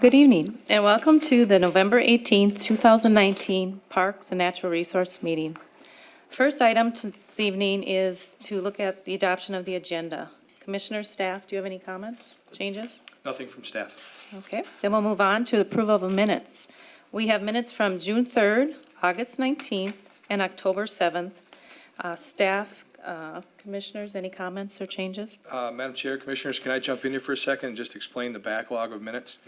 Good evening, and welcome to the November 18th, 2019 Parks and Natural Resource Meeting. First item this evening is to look at the adoption of the agenda. Commissioner, staff, do you have any comments, changes? Nothing from staff. Okay, then we'll move on to the approval of the minutes. We have minutes from June 3rd, August 19th, and October 7th. Staff, commissioners, any comments or changes? Madam Chair, Commissioners, can I jump in here for a second and just explain the backlog of minutes?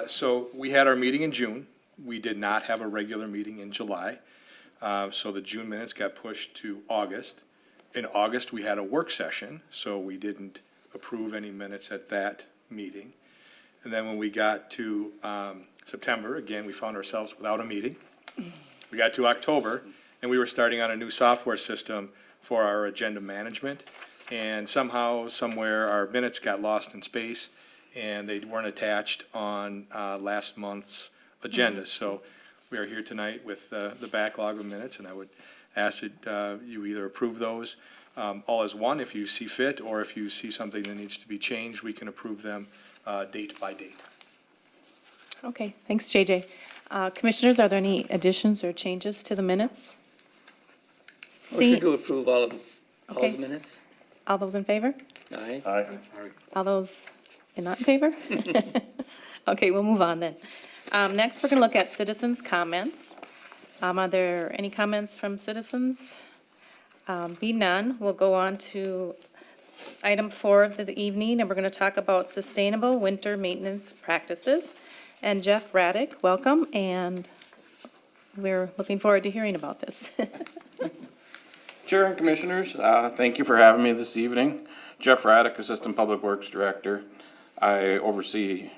So we had our meeting in June. We did not have a regular meeting in July. So the June minutes got pushed to August. In August, we had a work session, so we didn't approve any minutes at that meeting. And then when we got to September, again, we found ourselves without a meeting. We got to October, and we were starting on a new software system for our agenda management. And somehow, somewhere, our minutes got lost in space, and they weren't attached on last month's agenda. So we are here tonight with the backlog of minutes, and I would ask that you either approve those all as one if you see fit, or if you see something that needs to be changed, we can approve them date by date. Okay, thanks, JJ. Commissioners, are there any additions or changes to the minutes? Motion to approve all Okay. the minutes? All those in favor? Aye. Aye. All those not in favor? Okay, we'll move on then. Next, we're going to look at citizens' comments. Are there any comments from citizens? Be none, we'll go on to item 4 of the evening, and we're going to talk about sustainable winter maintenance practices. And Jeff Raddick, welcome, and we're looking forward to hearing about this. Chair and Commissioners, thank you for having me this evening. Jeff Raddick, Assistant Public Works Director. I oversee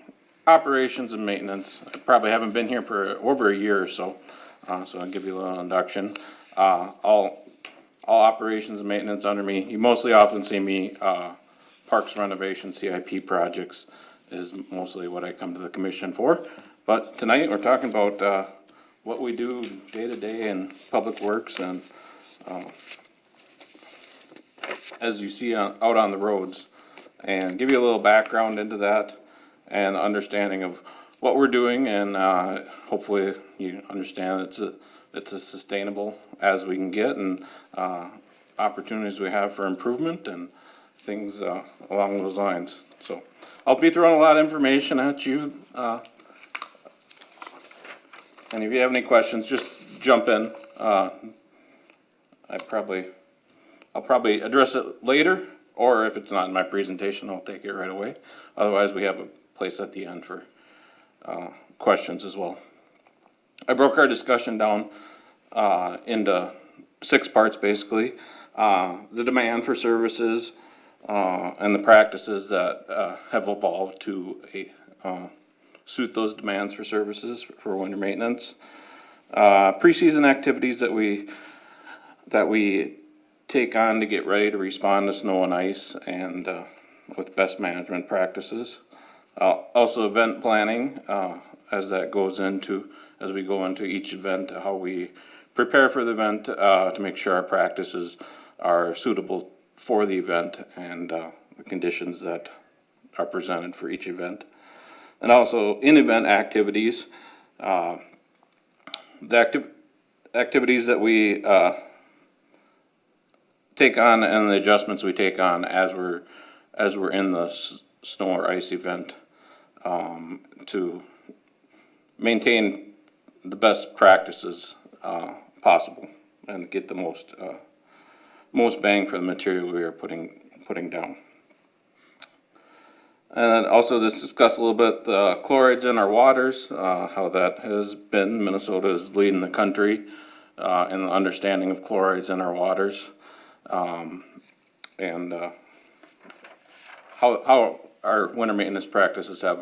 operations and maintenance. I probably haven't been here for over a year or so, so I'll give you a little introduction. All operations and maintenance under me. You mostly often see me, parks renovation, CIP projects is mostly what I come to the commission for. But tonight we're talking about what we do day to day in public works and as you see out on the roads, and give you a little background into that and understanding of what we're doing, and hopefully you understand it's as sustainable as we can get, and opportunities we have for improvement and things along those lines. So I'll be throwing a lot of information at you, and if you have any questions, just jump in. I'll probably address it later, or if it's not in my presentation, I'll take it right away. Otherwise, we have a place at the end for questions as well. I broke our discussion down into 6 parts, basically. The demand for services and the practices that have evolved to suit those demands for services for winter maintenance. Pre-season activities that we take on to get ready to respond to snow and ice, and with best management practices. Also event planning, as we go into each event, how we prepare for the event to make sure our practices are suitable for the event and the conditions that are presented for each event. And also in-event activities, the activities that we take on and the adjustments we take on as we're in the snow or ice event, to maintain the best practices possible and get the most bang for the material we are putting down. And also just discuss a little bit the chlorides in our waters, how that has been. Minnesota is leading the country in the understanding of chlorides in our waters. And how our winter maintenance practices have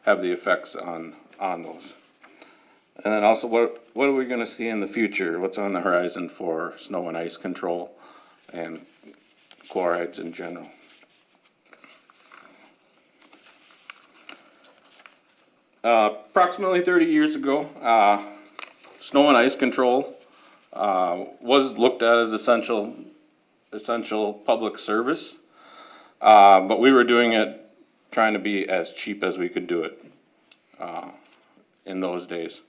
the effects on those. And then also what are we going to see in the future? What's on the horizon for snow and ice control and chlorides in general? Approximately 30 years ago, snow and ice control was looked at as essential public service, but we were doing it trying to be as cheap as we could do it. in those days.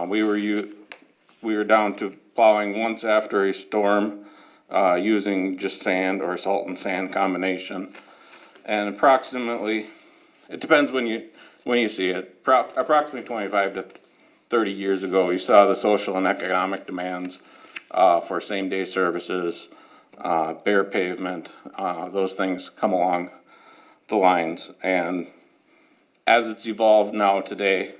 We were down to plowing once after a storm, using just sand or salt and sand combination. And approximately, it depends when you see it, approximately 25 to 30 years ago, you saw the social and economic demands for same-day services, bare pavement, those things come along the lines. And as it's evolved now today,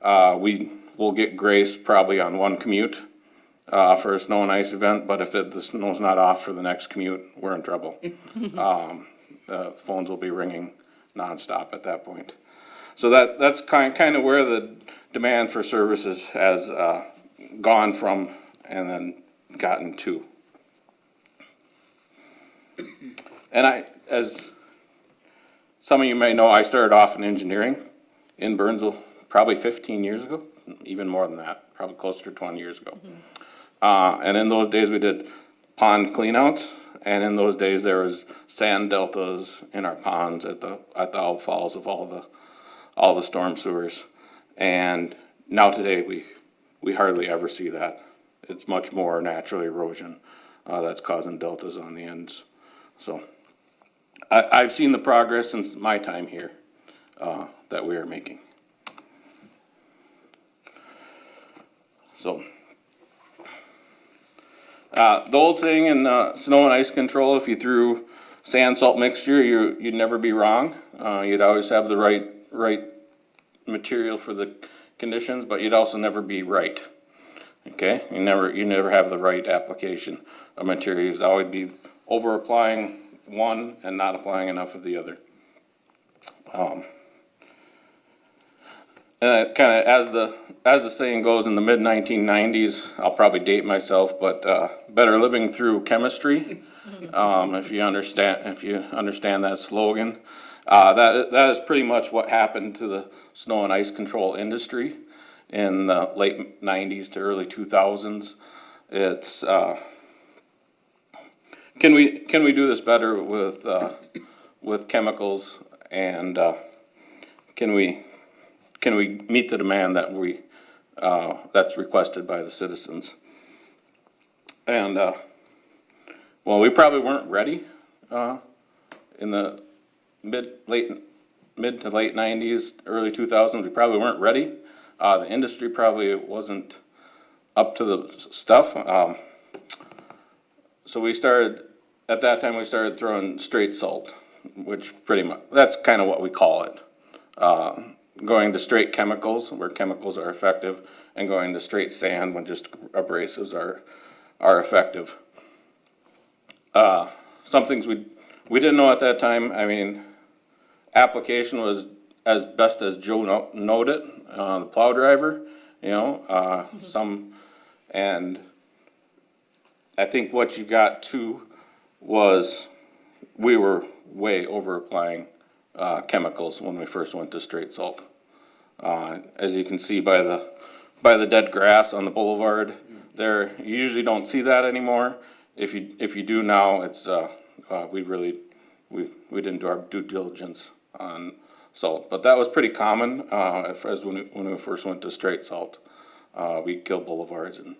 we will get grace probably on one commute for a snow and ice event, but if the snow's not off for the next commute, we're in trouble. The phones will be ringing nonstop at that point. So that's kind of where the demand for services has gone from and then gotten to. And as some of you may know, I started off in engineering in Burnsville probably 15 years ago, even more than that, probably closer to 20 years ago. And in those days we did pond cleanouts, and in those days there was sand deltas in our ponds at the outfalls of all the storm sewers. And now today we hardly ever see that. It's much more natural erosion that's causing deltas on the ends. So I've seen the progress since my time here that we are making. So the old saying in snow and ice control, if you threw sand salt mixture, you'd never be wrong. You'd always have the right material for the conditions, but you'd also never be right. Okay, you never have the right application of materials. Always be over applying one and not applying enough of the other. And kind of as the saying goes, in the mid 1990s, I'll probably date myself, but better living through chemistry. If you understand that slogan, that is pretty much what happened to the snow and ice control industry in the late 90s to early 2000s. It's can we do this better with chemicals, and can we meet the demand that that's requested by the citizens? And well, we probably weren't ready in the mid to late 90s, early 2000s. We probably weren't ready. The industry probably wasn't up to the stuff. So at that time we started throwing straight salt, which pretty much, that's kind of what we call it. Going to straight chemicals, where chemicals are effective, and going to straight sand when just abrasives are effective. Some things we didn't know at that time. I mean, application was as best as Joe knowed it, the plow driver, and I think what you got too was we were way over applying chemicals when we first went to straight salt. As you can see by the dead grass on the boulevard there, you usually don't see that anymore. If you do now, it's we didn't do our due diligence on salt, but that was pretty common as when we first went to straight salt. We'd kill boulevards and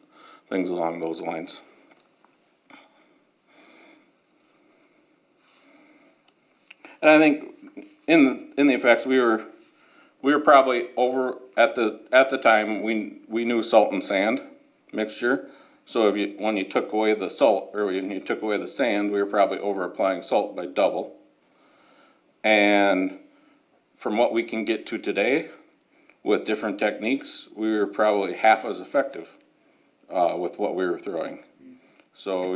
things along those lines. And I think in the effects we were probably over at the time we knew salt and sand mixture. So when you took away the salt, or when you took away the sand, we were probably over applying salt by double. And from what we can get to today with different techniques, we were probably half as effective with what we were throwing. So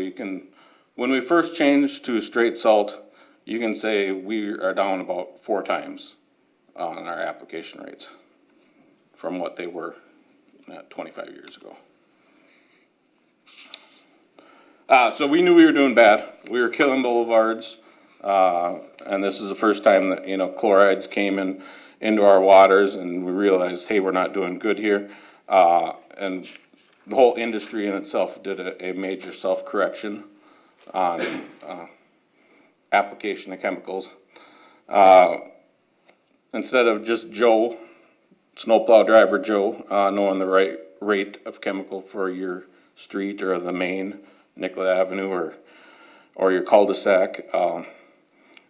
when we first changed to straight salt, you can say we are down about 4 times on our application rates from what they were 25 years ago. So we knew we were doing bad. We were killing boulevards, and this is the first time that chlorides came into our waters, and we realized, hey, we're not doing good here. And the whole industry in itself did a major self-correction on application of chemicals. Instead of just Joe snowplow driver Joe, knowing the right rate of chemical for your street or the main Nicollet Avenue or your cul-de-sac.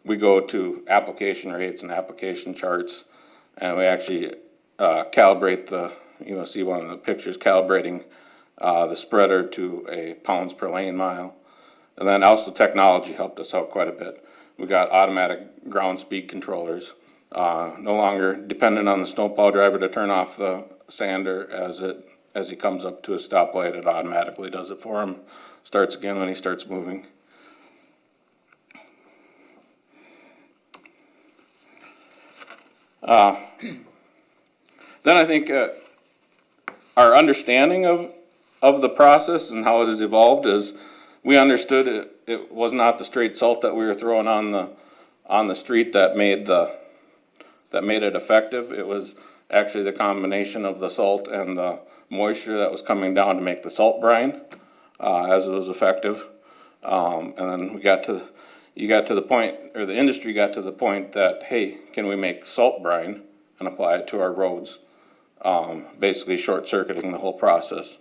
We go to application rates and application charts, and we actually calibrate see one of the pictures, calibrating the spreader to a pounds per lane mile. And then also technology helped us out quite a bit. We got automatic ground speed controllers, no longer dependent on the snowplow driver to turn off the sander as he comes up to a stoplight. It automatically does it for him, starts again when he starts moving. Then I think our understanding of the process and how it has evolved is we understood it was not the straight salt that we were throwing on the street that made it effective. It was actually the combination of the salt and the moisture that was coming down to make the salt brine as it was effective. And then you got to the point, or the industry got to the point that, hey, can we make salt brine and apply it to our roads? Basically short-circuiting the whole process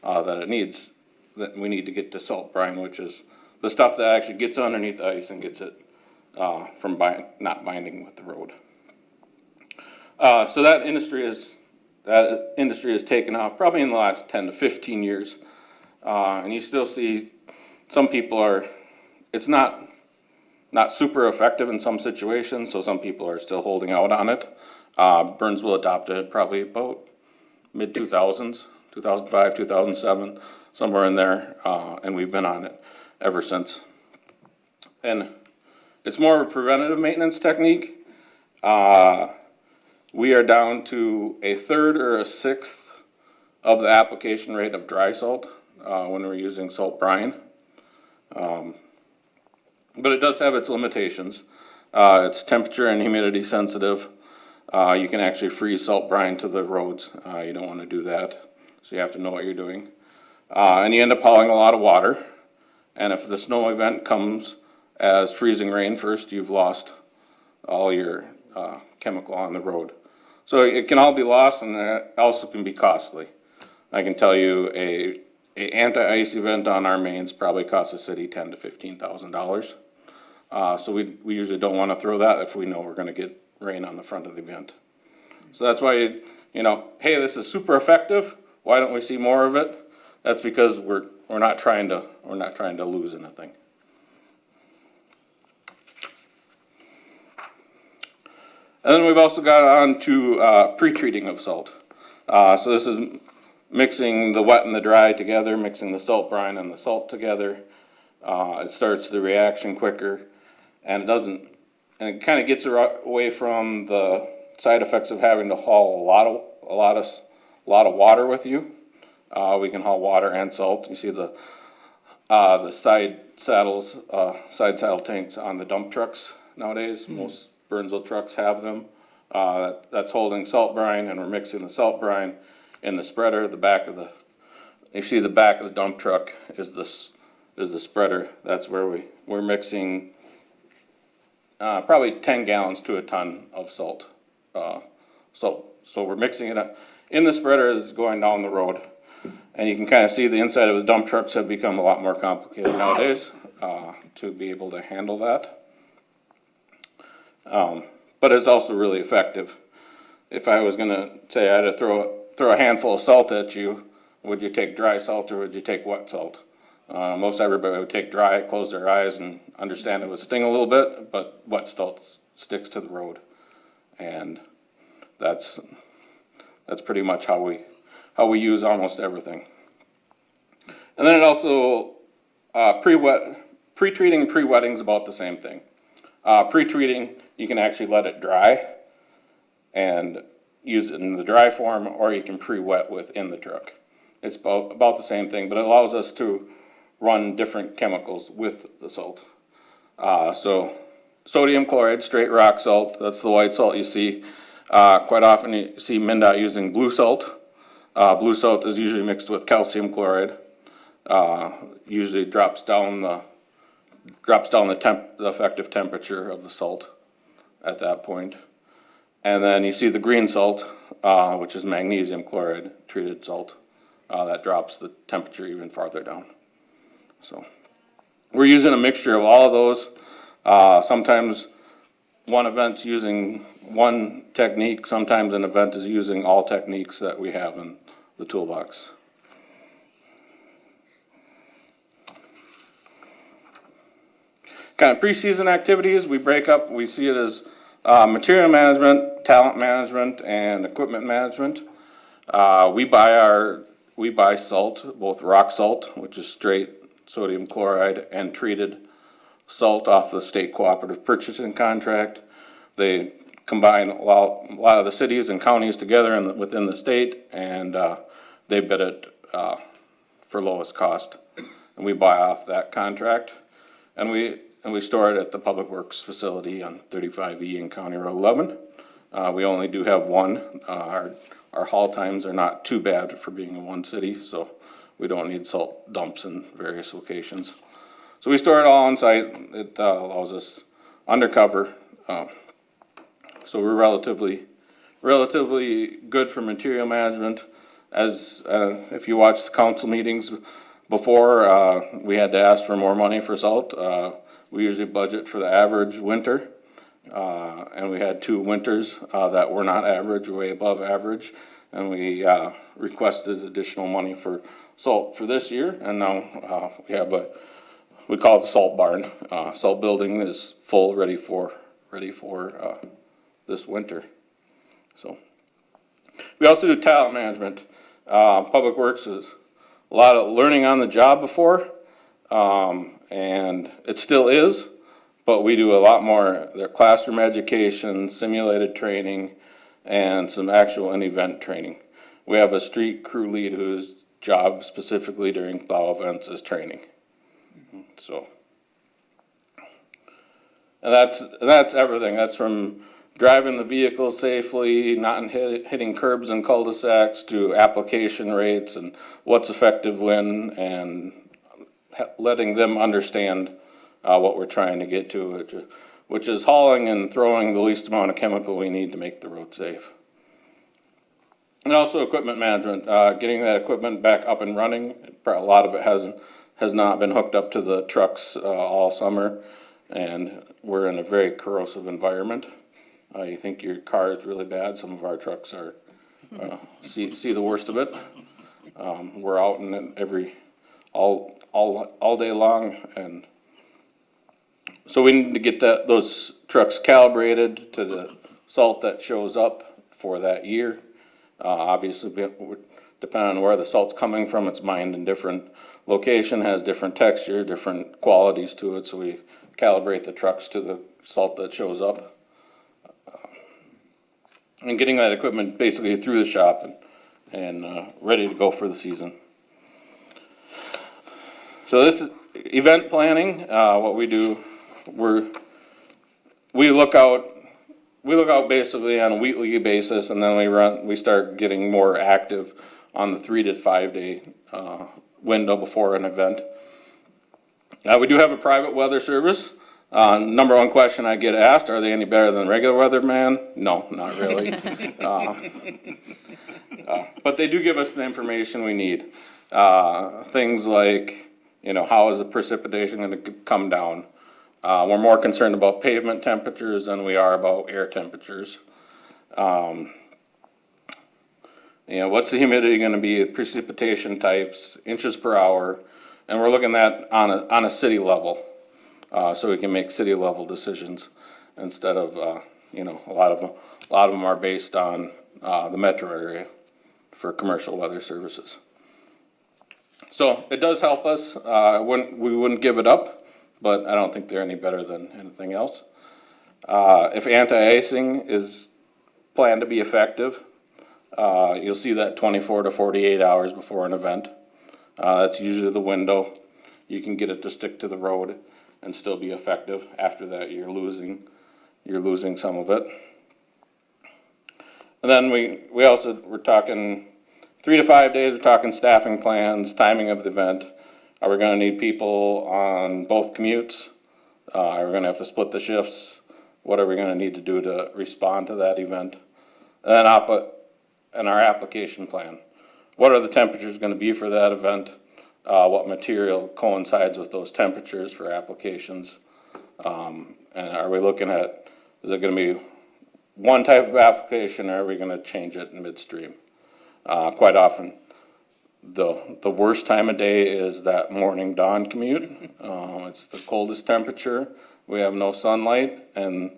that we need to get to salt brine, which is the stuff that actually gets underneath the ice and gets it from not binding with the road. So that industry has taken off probably in the last 10 to 15 years. And you still see some people it's not super effective in some situations, so some people are still holding out on it. Burnsville adopted it probably about mid-2000s, 2005, 2007, somewhere in there, and we've been on it ever since. And it's more of a preventative maintenance technique. We are down to a third or a sixth of the application rate of dry salt when we're using salt brine. But it does have its limitations. It's temperature and humidity sensitive. You can actually freeze salt brine to the roads. You don't want to do that, so you have to know what you're doing. And you end up hauling a lot of water. And if the snow event comes as freezing rain first, you've lost all your chemical on the road. So it can all be lost, and it also can be costly. I can tell you a anti-ice event on our mains probably costs the city $10,000 to $15,000. So we usually don't want to throw that if we know we're going to get rain on the front of the event. So that's why, hey, this is super effective. Why don't we see more of it? That's because we're not trying to lose anything. And then we've also got on to pre-treating of salt. So this is mixing the wet and the dry together, mixing the salt brine and the salt together. It starts the reaction quicker, and it kind of gets away from the side effects of having to haul a lot of water with you. We can haul water and salt. You see the side saddle tanks on the dump trucks nowadays. Most Burnsville trucks have them. That's holding salt brine, and we're mixing the salt brine in the spreader. You see the back of the dump truck is the spreader. That's where we're mixing probably 10 gallons to a ton of salt. So we're mixing it up in the spreader as it's going down the road. And you can kind of see the inside of the dump trucks have become a lot more complicated nowadays to be able to handle that. But it's also really effective. If I was going to say I had to throw a handful of salt at you, would you take dry salt or would you take wet salt? Most everybody would take dry, close their eyes, and understand it would sting a little bit, but wet salt sticks to the road. And that's pretty much how we use almost everything. And then it also, pre-treating and pre-wetting is about the same thing. Pre-treating, you can actually let it dry and use it in the dry form, or you can pre-wet within the truck. It's about the same thing, but it allows us to run different chemicals with the salt. So sodium chloride, straight rock salt, that's the white salt you see. Quite often you see MnDOT using blue salt. Blue salt is usually mixed with calcium chloride. Usually drops down the effective temperature of the salt at that point. And then you see the green salt, which is magnesium chloride treated salt. That drops the temperature even farther down. So we're using a mixture of all of those. Sometimes one event's using one technique, sometimes an event is using all techniques that we have in the toolbox. Kind of preseason activities, we break up, we see it as material management, talent management, and equipment management. We buy salt, both rock salt, which is straight sodium chloride, and treated salt off the state cooperative purchasing contract. They combine a lot of the cities and counties together within the state, and they bid it for lowest cost. And we buy off that contract, and we store it at the Public Works facility on 35E in County Road 11. We only do have one. Our haul times are not too bad for being in one city, so we don't need salt dumps in various locations. So we store it all on site. It allows us undercover. So we're relatively good for material management. As if you watch the council meetings before, we had to ask for more money for salt. We usually budget for the average winter, and we had 2 winters that were not average, way above average, and we requested additional money for salt for this year, and now we have we call it the salt barn. Salt building is full, ready for this winter. So we also do talent management. Public Works is a lot of learning on the job before. And it still is, but we do a lot more their classroom education, simulated training, and some actual in-event training. We have a street crew lead whose job specifically during plow events is training. So, and that's everything. That's from driving the vehicle safely, not hitting curbs and cul-de-sacs, to application rates and what's effective when, and letting them understand what we're trying to get to, which is hauling and throwing the least amount of chemical we need to make the road safe. And also equipment management, getting that equipment back up and running. A lot of it has not been hooked up to the trucks all summer, and we're in a very corrosive environment. You think your car is really bad, some of our trucks are see the worst of it. We're out in it all day long, and so we need to get those trucks calibrated to the salt that shows up for that year. Obviously, depending on where the salt's coming from, it's mined in different location, has different texture, different qualities to it, so we calibrate the trucks to the salt that shows up. And getting that equipment basically through the shop and ready to go for the season. So this is event planning. What we do, we look out basically on a weekly basis, and then we start getting more active on the 3 to 5 day window before an event. We do have a private weather service. Number one question I get asked: are they any better than regular weatherman? No, not really. But they do give us the information we need. Things like, how is the precipitation going to come down? We're more concerned about pavement temperatures than we are about air temperatures. What's the humidity going to be, precipitation types, inches per hour, and we're looking at on a city level, so we can make city level decisions instead of a lot of them are based on the metro area for commercial weather services. So it does help us. We wouldn't give it up, but I don't think they're any better than anything else. If anti-icing is planned to be effective, you'll see that 24 to 48 hours before an event. That's usually the window. You can get it to stick to the road and still be effective. After that, you're losing some of it. And then we're talking 3 to 5 days. We're talking staffing plans, timing of the event. Are we going to need people on both commutes? Are we going to have to split the shifts? what are we gonna need to do to respond to that event? And then and our application plan. What are the temperatures gonna be for that event? What material coincides with those temperatures for applications? And are we looking at, is it gonna be one type of application, or are we gonna change it midstream? Quite often, the worst time of day is that morning dawn commute. It's the coldest temperature, we have no sunlight, and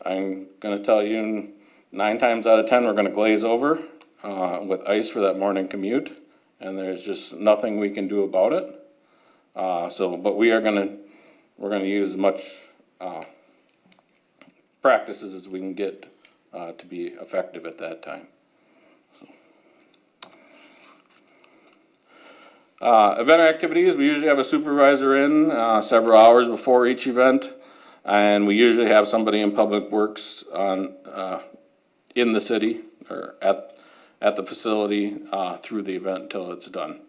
I'm gonna tell you, 9 times out of 10, we're gonna glaze over with ice for that morning commute, and there's just nothing we can do about it. But we're gonna use as much practices as we can get to be effective at that time. Event activities, we usually have a supervisor in several hours before each event, and we usually have somebody in Public Works in the city or at the facility through the event until it's done.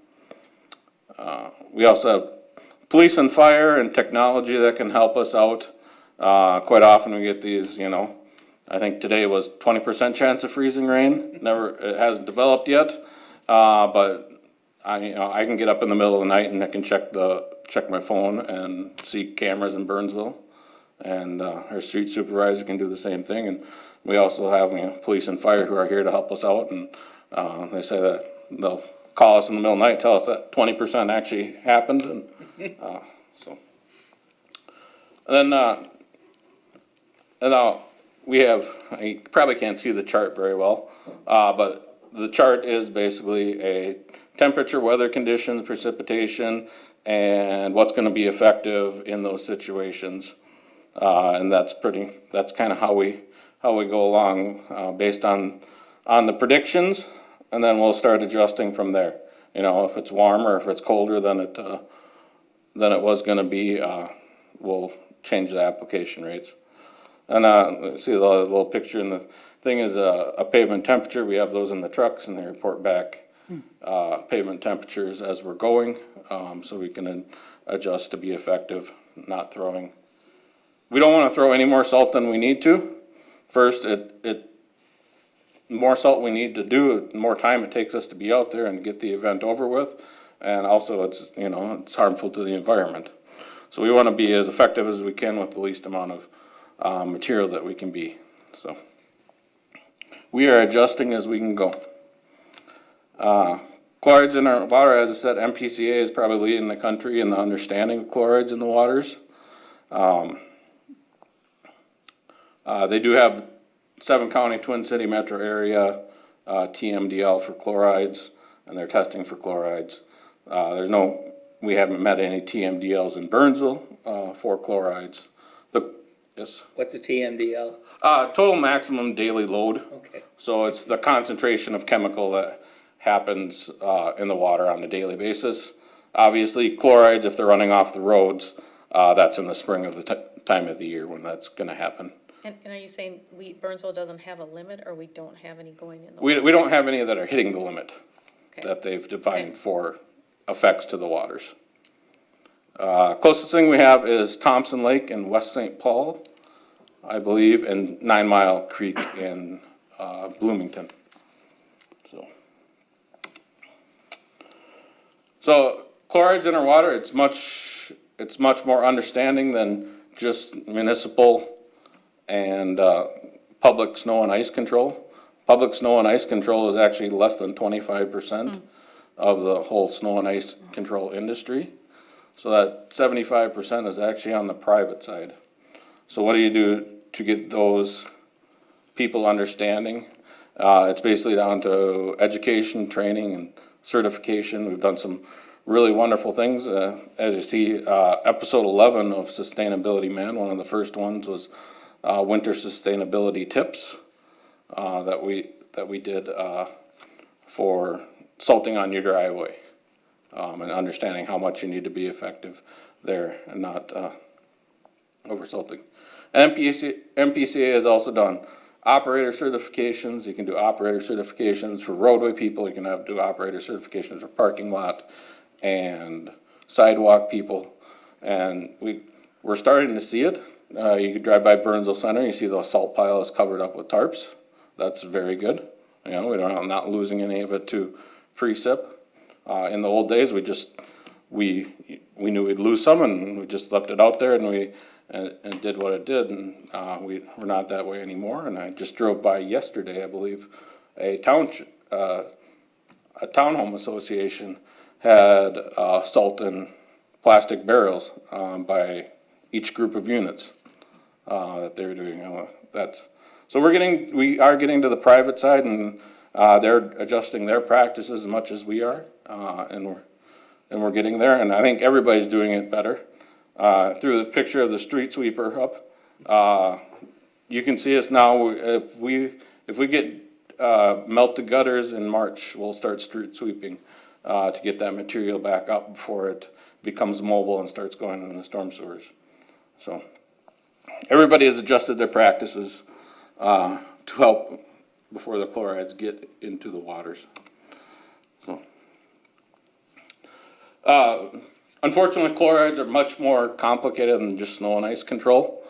We also have police and fire and technology that can help us out. Quite often we get these, I think today was 20% chance of freezing rain. It hasn't developed yet, but I can get up in the middle of the night and I can check my phone and see cameras in Burnsville, and our street supervisor can do the same thing. And we also have police and fire who are here to help us out, and they say that they'll call us in the middle of the night, tell us that 20% actually happened, and and then we have, you probably can't see the chart very well, but the chart is basically a temperature, weather conditions, precipitation, and what's going to be effective in those situations. And that's kind of how we go along based on the predictions, and then we'll start adjusting from there. If it's warmer, if it's colder than it was going to be, we'll change the application rates. And see the little picture in the thing is a pavement temperature. We have those in the trucks, and they report back pavement temperatures as we're going, so we can adjust to be effective, not throwing. We don't want to throw any more salt than we need to. First, the more salt we need to do, the more time it takes us to be out there and get the event over with, and also it's harmful to the environment. So we want to be as effective as we can with the least amount of material that we can be. So we are adjusting as we can go. Chlorides in our water, as I said, MPCA is probably leading the country in the understanding of chlorides in the waters. They do have 7-county Twin City metro area TMDL for chlorides, and they're testing for chlorides. We haven't met any TMDLs in Burnsville for chlorides. Yes. What's a TMDL? Total maximum daily load. Okay. So it's the concentration of chemical that happens in the water on a daily basis. Obviously, chlorides, if they're running off the roads, that's in the spring of the time of the year when that's going to happen. And are you saying Burnsville doesn't have a limit, or we don't have any going in? We don't have any that are hitting the limit Okay. that they've defined for effects to the waters. Closest thing we have is Thompson Lake in West St. Paul, I believe, and 9 Mile Creek in Bloomington. So chlorides in our water, it's much more understanding than just municipal and public snow and ice control. Public snow and ice control is actually less than 25% of the whole snow and ice control industry. So that 75% is actually on the private side. So what do you do to get those people understanding? It's basically down to education, training, and certification. We've done some really wonderful things. As you see, episode 11 of Sustainability Man, one of the first ones was winter sustainability tips that we did for salting on your driveway, and understanding how much you need to be effective there and not over salting. MPCA has also done operator certifications. You can do operator certifications for roadway people. You can do operator certifications for parking lot and sidewalk people. And we're starting to see it. You could drive by Burnsville Center, you see those salt piles covered up with tarps. That's very good. You know, we're not losing any of it to precip. In the old days, we knew we'd lose some, and we just left it out there, and did what it did, and we're not that way anymore. And I just drove by yesterday, I believe, a townhome association had salt in plastic barrels by each group of units that they were doing. So we are getting to the private side, and they're adjusting their practices as much as we are, and we're getting there. And I think everybody's doing it better. Through the picture of the street sweeper up, you can see us now. If we get melt the gutters in March, we'll start street sweeping to get that material back up before it becomes mobile and starts going in the storm sewers. So everybody has adjusted their practices to help before the chlorides get into the waters. So. Unfortunately, chlorides are much more complicated than just snow and ice control.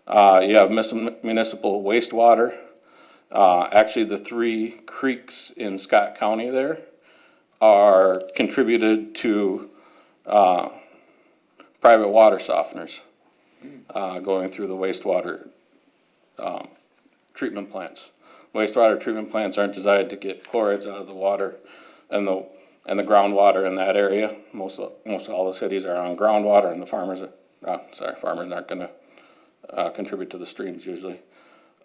You have municipal wastewater. Actually, the 3 creeks in Scott County there are contributed to private water softeners going through the wastewater treatment plants. Wastewater treatment plants aren't designed to get chlorides out of the water and the groundwater in that area. Most all the cities are on groundwater, and the farmers aren't going to contribute to the streams usually.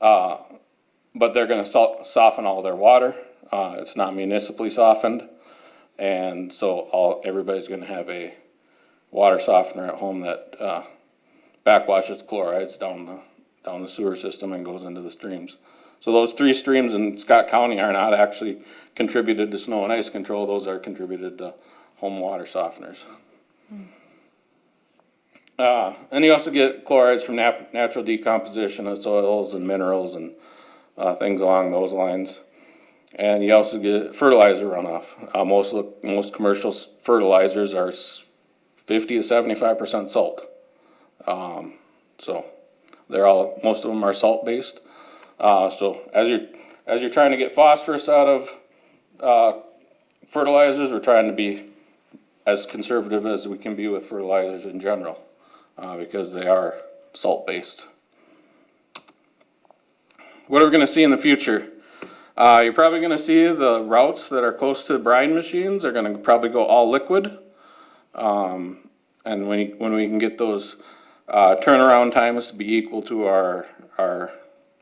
But they're going to soften all their water. It's not municipally softened, and so everybody's going to have a water softener at home that backwashes chlorides down the sewer system and goes into the streams. So those 3 streams in Scott County are not actually contributed to snow and ice control. Those are contributed to home water softeners. And you also get chlorides from natural decomposition of soils and minerals and things along those lines. And you also get fertilizer runoff. Most commercial fertilizers are 50 to 75% salt. So most of them are salt based. So as you're trying to get phosphorus out of fertilizers, we're trying to be as conservative as we can be with fertilizers in general, because they are salt based. What are we going to see in the future? You're probably going to see the routes that are close to brine machines are going to probably go all liquid. And when we can get those turnaround times to be equal to our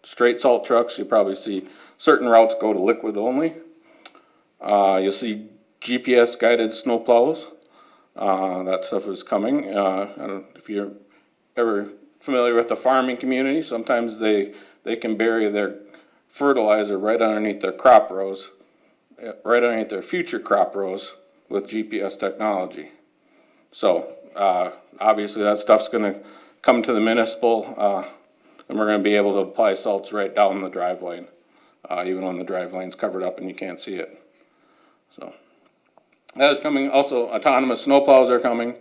straight salt trucks, you'll probably see certain routes go to liquid only. You'll see GPS guided snow plows. That stuff is coming. I don't know if you're ever familiar with the farming community. Sometimes they can bury their fertilizer right underneath their crop rows, right underneath their future crop rows with GPS technology. So obviously that stuff's going to come to the municipal, and we're going to be able to apply salts right down the drive lane, even when the drive lane's covered up and you can't see it. So that is coming. Also, autonomous snowplows are coming.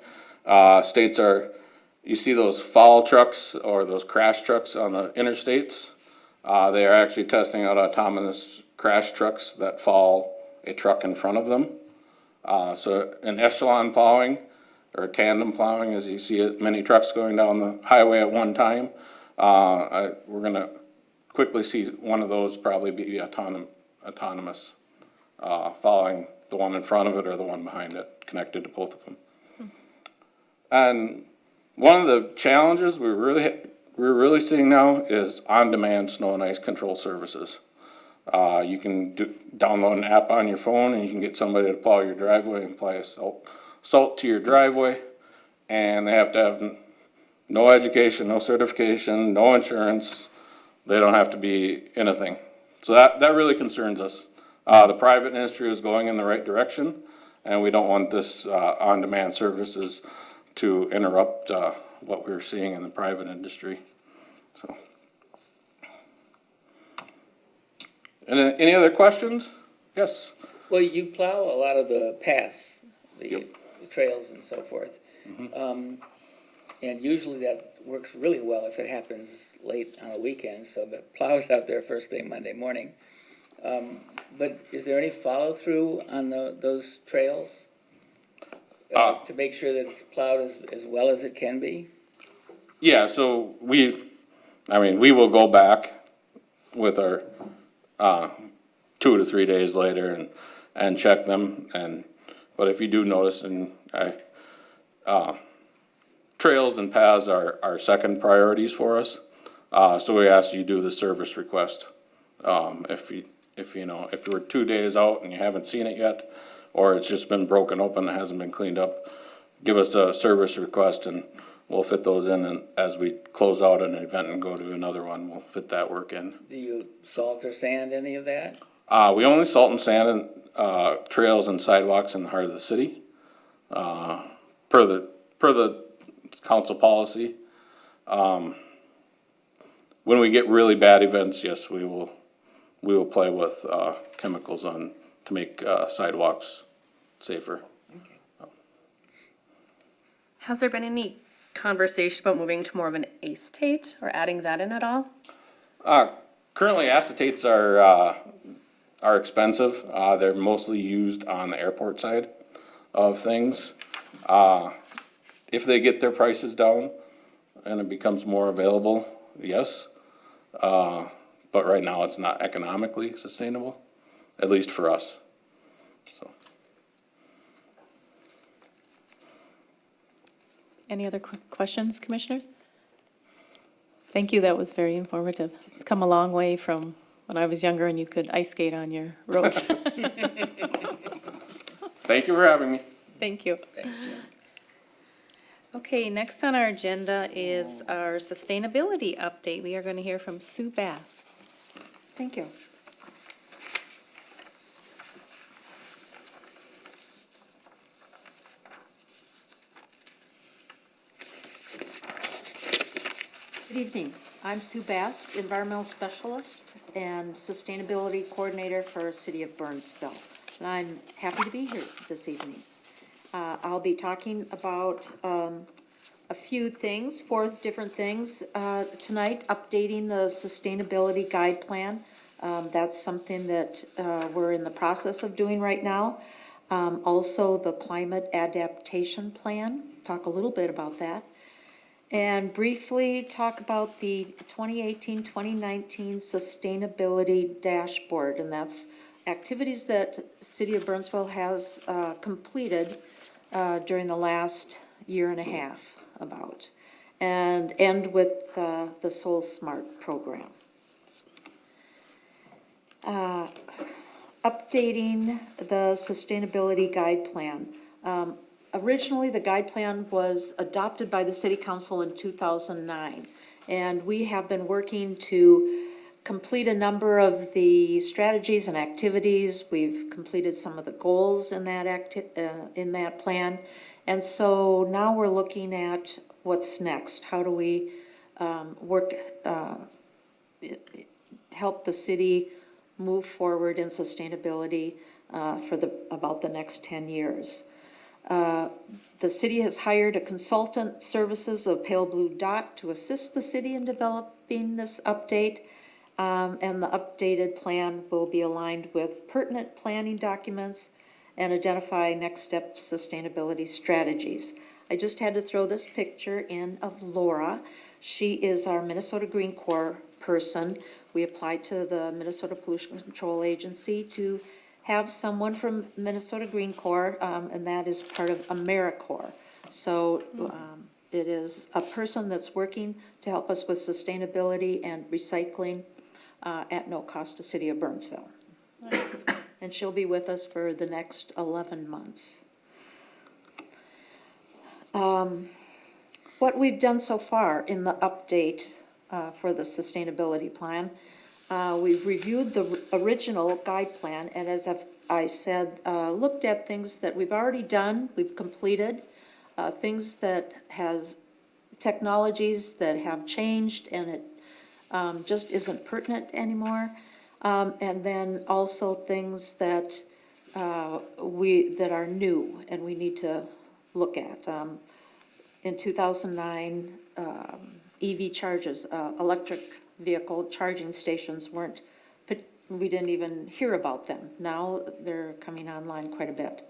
You see those foul trucks or those crash trucks on the interstates. They are actually testing out autonomous crash trucks that follow a truck in front of them. So an echelon plowing or tandem plowing, as you see it, many trucks going down the highway at one time. We're going to quickly see one of those probably be autonomous, following the one in front of it or the one behind it, connected to both of them. And one of the challenges we're really seeing now is on-demand snow and ice control services. You can download an app on your phone, and you can get somebody to plow your driveway and apply salt to your driveway, and they have to have no education, no certification, no insurance. They don't have to be anything. So that really concerns us. The private industry is going in the right direction, and we don't want this on-demand services to interrupt what we're seeing in the private industry. So, and any other questions? Yes. Well, you plow a lot of the paths, the Yep. trails and so forth. And usually that works really well if it happens late on a weekend, so the plow's out there first thing Monday morning. But is there any follow-through on those trails? To make sure that it's plowed as well as it can be? Yeah, so we will go back with our, 2 to 3 days later and check them, but if you do notice, trails and paths are our second priorities for us. So we ask you do the service request. If we're 2 days out and you haven't seen it yet, or it's just been broken open and hasn't been cleaned up, give us a service request and we'll fit those in, and as we close out an event and go to another one, we'll fit that work in. Do you salt or sand any of that? We only salt and sand trails and sidewalks in the heart of the city, per the council policy. When we get really bad events, yes, we will play with chemicals to make sidewalks safer. Okay. Has there been any conversation about moving to more of an acetate or adding that in at all? Currently, acetates are expensive. They're mostly used on the airport side of things. If they get their prices down and it becomes more available, yes. But right now, it's not economically sustainable, at least for us. So. Any other questions, commissioners? Thank you, that was very informative. It's come a long way from when I was younger and you could ice skate on your roads. Thank you for having me. Thank you. Thanks, Jim. Okay, next on our agenda is our sustainability update. We are going to hear from Sue Bass. Thank you. Good evening. I'm Sue Bass, Environmental Specialist and Sustainability Coordinator for City of Burnsville. And I'm happy to be here this evening. I'll be talking about a few things, 4 different things tonight, updating the Sustainability Guide Plan. That's something that we're in the process of doing right now. Also, the Climate Adaptation Plan, talk a little bit about that. And briefly talk about the 2018-2019 Sustainability Dashboard, and that's activities that City of Burnsville has completed during the last year and a half about, and end with the Solsmart program. Updating the Sustainability Guide Plan. Originally, the guide plan was adopted by the City Council in 2009, and we have been working to complete a number of the strategies and activities. We've completed some of the goals in that plan, and so now we're looking at what's next. How do we help the city move forward in sustainability for about the next 10 years? The city has hired a consultant services of Pale Blue Dot to assist the city in developing this update, and the updated plan will be aligned with pertinent planning documents and identify next step sustainability strategies. I just had to throw this picture in of Laura. She is our Minnesota Green Corps person. We applied to the Minnesota Pollution Control Agency to have someone from Minnesota Green Corps, and that is part of AmeriCorps. So it is a person that's working to help us with sustainability and recycling at no cost to City of Burnsville. Nice. And she'll be with us for the next 11 months. What we've done so far in the update for the sustainability plan, we've reviewed the original guide plan, and as I said, looked at things that we've already done, we've completed, things that technologies that have changed and it just isn't pertinent anymore, and then also things that that are new and we need to look at. in 2009, EV charges, electric vehicle charging stations weren't, we didn't even hear about them. Now they're coming online quite a bit.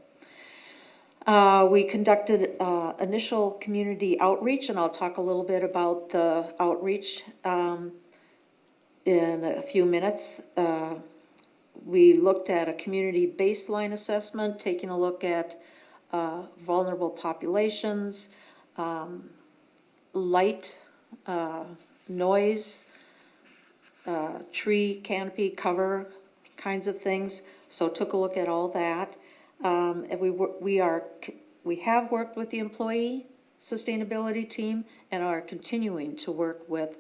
We conducted initial community outreach, and I'll talk a little bit about the outreach in a few minutes. We looked at a community baseline assessment, taking a look at vulnerable populations, light, noise, tree canopy cover kinds of things. So took a look at all that. And we have worked with the employee sustainability team and are continuing to work with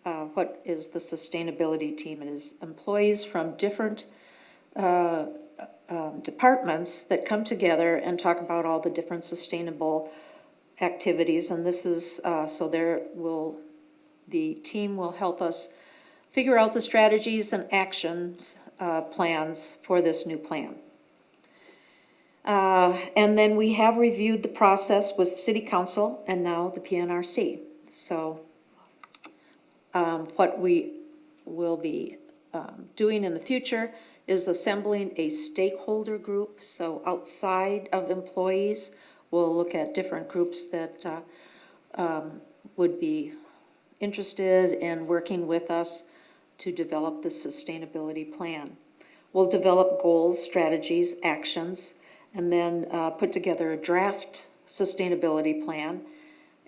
what is the sustainability team. It is employees from different departments that come together and talk about all the different sustainable activities. And this is, so the team will help us figure out the strategies and actions plans for this new plan. And then we have reviewed the process with City Council and now the PNRC. So what we will be doing in the future is assembling a stakeholder group. So outside of employees, we'll look at different groups that would be interested in working with us to develop the sustainability plan. We'll develop goals, strategies, actions, and then put together a draft sustainability plan.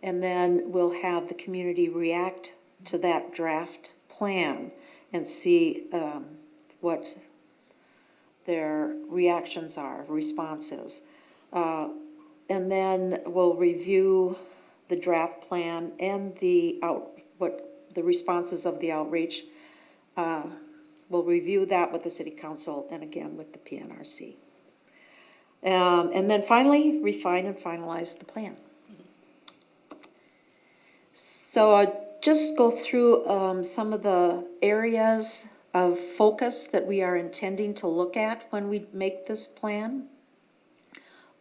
And then we'll have the community react to that draft plan and see what their reactions are, responses. And then we'll review the draft plan and the responses of the outreach. We'll review that with the City Council and again with the PNRC. And then finally, refine and finalize the plan. So I'll just go through some of the areas of focus that we are intending to look at when we make this plan.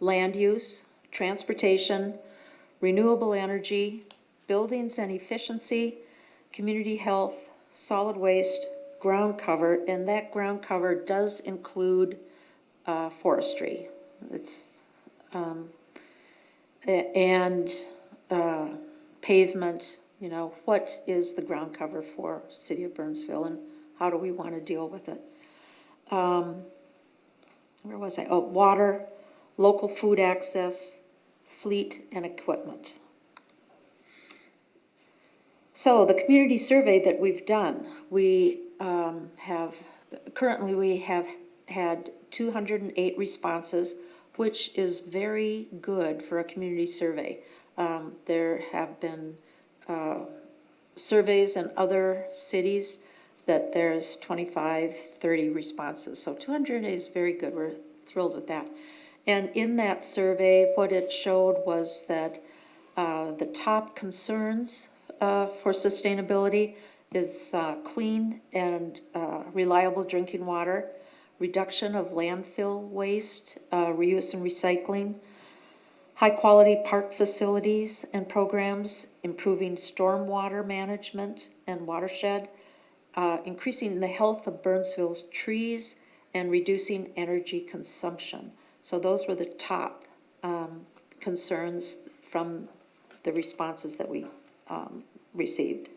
Land use, transportation, renewable energy, buildings and efficiency, community health, solid waste, ground cover, and that ground cover does include forestry. It's and pavement. You know, what is the ground cover for City of Burnsville, and how do we want to deal with it? Where was I? Oh, water, local food access, fleet, and equipment. So the community survey that we've done, we currently we have had 208 responses, which is very good for a community survey. There have been surveys in other cities that there's 25, 30 responses. So 208 is very good. We're thrilled with that. And in that survey, what it showed was that the top concerns for sustainability is clean and reliable drinking water, reduction of landfill waste, reuse and recycling, high-quality park facilities and programs, improving stormwater management and watershed, increasing the health of Burnsville's trees, and reducing energy consumption. So those were the top concerns from the responses that we received.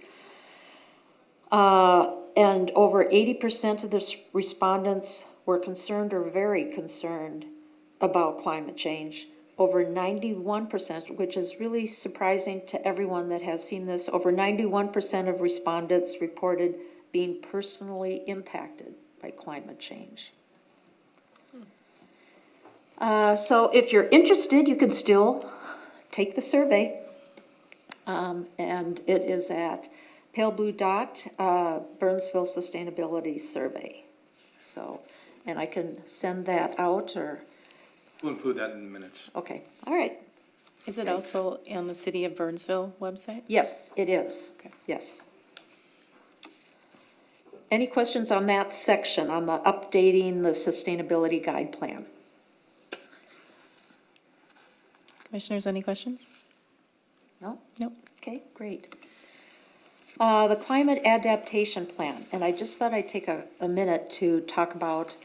And over 80% of the respondents were concerned or very concerned about climate change. Over 91%, which is really surprising to everyone that has seen this, over 91% of respondents reported being personally impacted by climate change. So if you're interested, you can still take the survey. And it is at Pale Blue Dot, Burnsville Sustainability Survey. So, and I can send that out, or? We'll include that in the minutes. Okay, all right. Is it also on the City of Burnsville website? Yes, it is. Okay. Yes. Any questions on that section, on the updating the sustainability guide plan? Commissioners, any questions? No? Nope. Okay, great. The climate adaptation plan, and I just thought I'd take a minute to talk about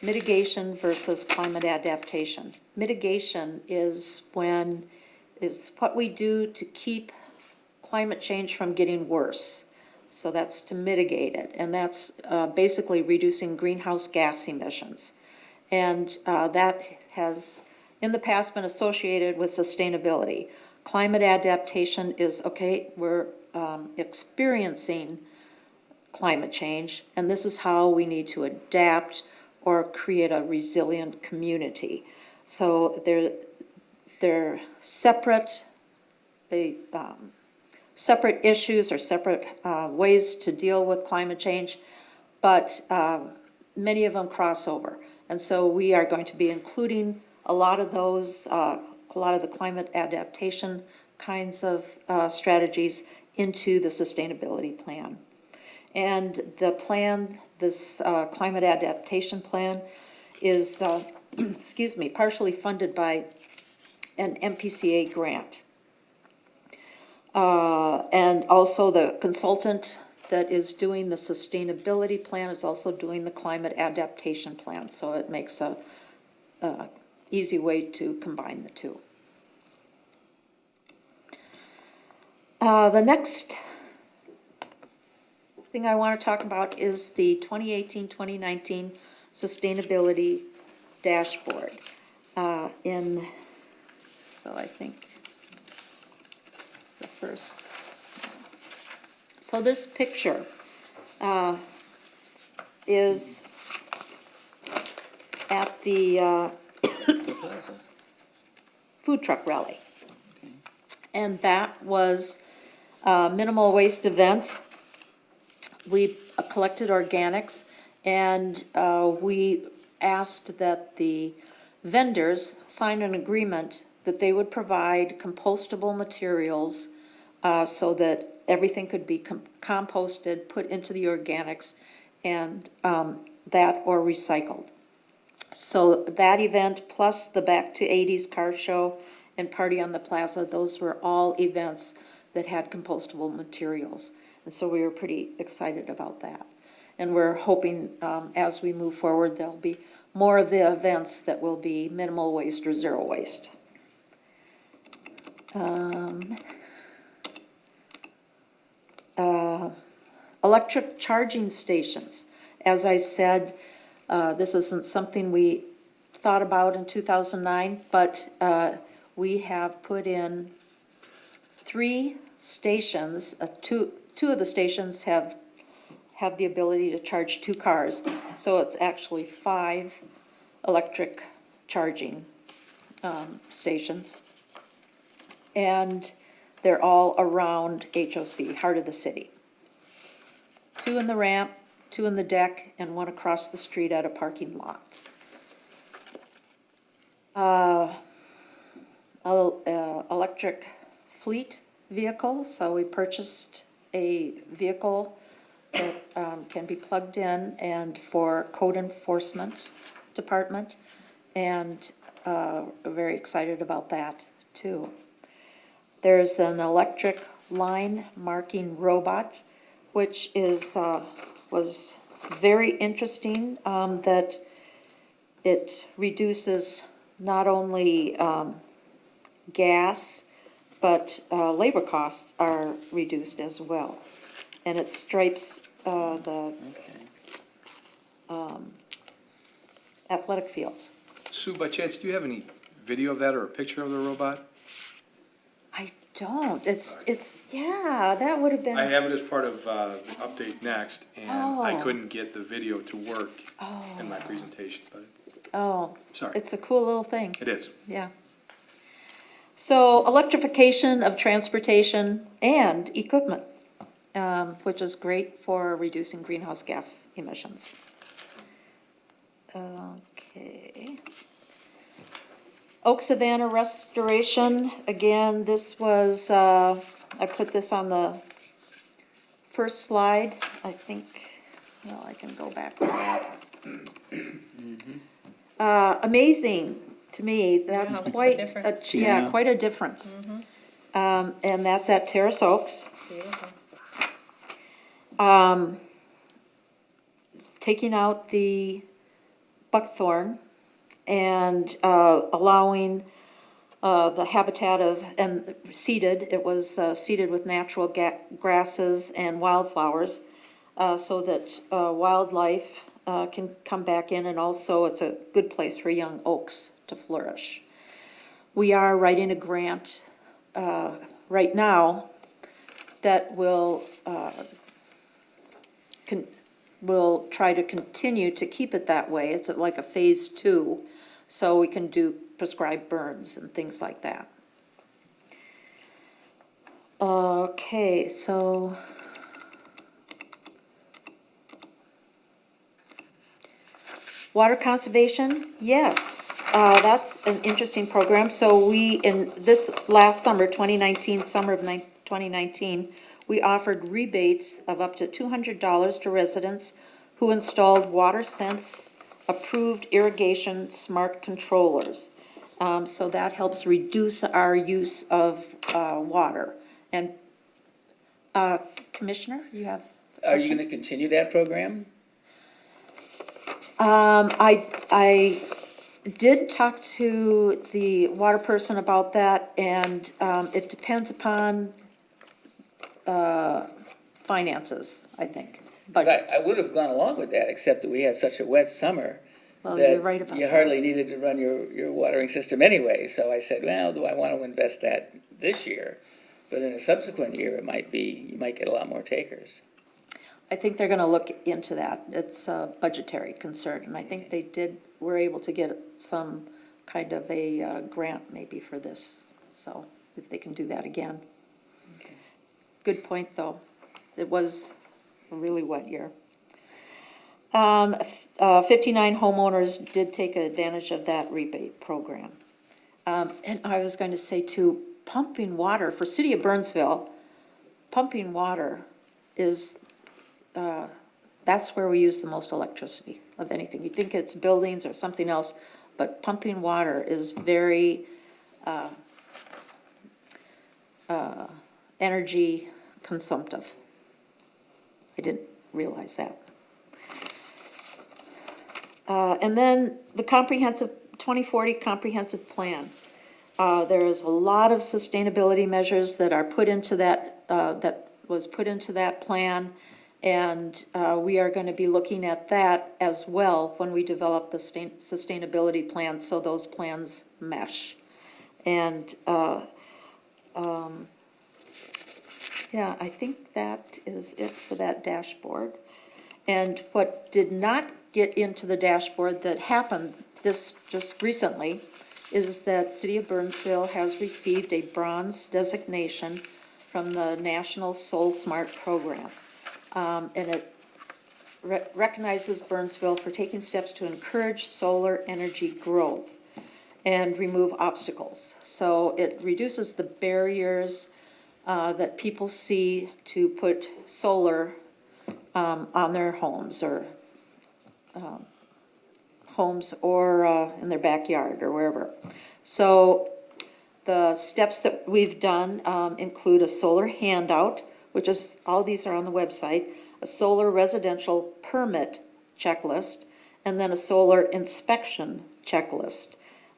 mitigation versus climate adaptation. Mitigation is what we do to keep climate change from getting worse. So that's to mitigate it, and that's basically reducing greenhouse gas emissions. And that has, in the past, been associated with sustainability. Climate adaptation is, okay, we're experiencing climate change, and this is how we need to adapt or create a resilient community. So they're separate, separate issues or separate ways to deal with climate change, but many of them cross over. And so we are going to be including a lot of those, a lot of the climate adaptation kinds of strategies into the sustainability plan. And the plan, this climate adaptation plan is, excuse me, partially funded by an MPCA grant. And also the consultant that is doing the sustainability plan is also doing the climate adaptation plan. So it makes a easy way to combine the two. The next thing I want to talk about is the 2018-2019 Sustainability Dashboard. So I think the first, so this picture is at the food truck rally. And that was a minimal waste event. We collected organics, and we asked that the vendors sign an agreement that they would provide compostable materials so that everything could be composted, put into the organics, and that or recycled. So that event, plus the Back to 80s car show and Party on the Plaza, those were all events that had compostable materials. And so we were pretty excited about that. And we're hoping as we move forward, there'll be more of the events that will be minimal waste or zero waste. Electric charging stations. As I said, this isn't something we thought about in 2009, but we have put in 3 stations. Two of the stations have the ability to charge 2 cars, so it's actually 5 electric charging stations. And they're all around HOC, heart of the city. 2 in the ramp, 2 in the deck, and 1 across the street at a parking lot. Electric fleet vehicle, so we purchased a vehicle that can be plugged in and for code enforcement department, and we're very excited about that too. There's an electric line marking robot, which is was very interesting, that it reduces not only gas, but labor costs are reduced as well. And it stripes the athletic fields. Sue, by chance, do you have any video of that or a picture of the robot? I don't. Yeah, that would have been. I have it as part of the update next, and I Oh. couldn't get the video to work in my presentation, but Oh, sorry. it's a cool little thing. It is. Yeah. So electrification of transportation and equipment, which is great for reducing greenhouse gas emissions. Okay. Ochs of Anna restoration, again, this was, I put this on the first slide, I think, well, I can go back to that. Amazing to me, that's Yeah, quite, difference. yeah, quite a difference. And that's at Terrace Oaks. Taking out the buckthorn and allowing the habitat of, and seeded, it was seeded with natural grasses and wildflowers, so that wildlife can come back in, and also it's a good place for young oaks to flourish. We are writing a grant right now that will try to continue to keep it that way. It's like a phase 2, so we can do prescribed burns and things like that. Okay, so water conservation, yes, that's an interesting program. So we, in this last summer, 2019, summer of 2019, we offered rebates of up to $200 to residents who installed WaterSense approved irrigation smart controllers. So that helps reduce our use of water. And Commissioner, you have a Are you question? gonna continue that program? I did talk to the water person about that, and it depends upon finances, I think, 'Cause budget. I would have gone along with that, except that we had such a wet summer. Well, that you're right about you that. hardly needed to run your watering system anyway. So I said, well, do I want to invest that this year? But in a subsequent year, it might be, you might get a lot more takers. I think they're gonna look into that. It's a budgetary concern, and I think they were able to get some kind of a grant maybe for this, so if they can do that again. Good point, though. It was a really wet year. 59 homeowners did take advantage of that rebate program. And I was going to say too, pumping water, for City of Burnsville, pumping water is, that's where we use the most electricity of anything. You think it's buildings or something else, but pumping water is very energy consumptive. I didn't realize that. And then the 2040 comprehensive plan. There is a lot of sustainability measures that are put into that, that was put into that plan. And we are going to be looking at that as well when we develop the sustainability plan, so those plans mesh. And yeah, I think that is it for that dashboard. And what did not get into the dashboard that happened this just recently is that City of Burnsville has received a bronze designation from the National Solsmart program. And it recognizes Burnsville for taking steps to encourage solar energy growth and remove obstacles. So it reduces the barriers that people see to put solar on their homes or in their backyard or wherever. So the steps that we've done include a solar handout, which is, all these are on the website, a solar residential permit checklist, and then a solar inspection checklist.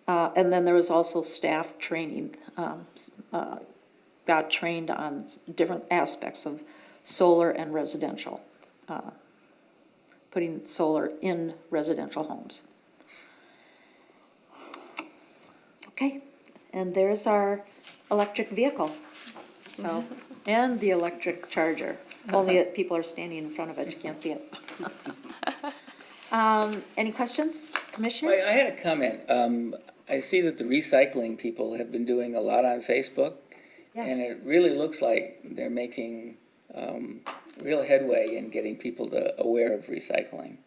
And then there was also staff training, got trained on different aspects of solar and residential, putting solar in residential homes. Okay, and there's our electric vehicle. So, and the electric charger. Only that people are standing in front of it, you can't see it. Any questions, Commissioner? I had a comment. I see that the recycling people have been doing a lot on Facebook. Yes. And it really looks like they're making real headway in getting people aware of recycling.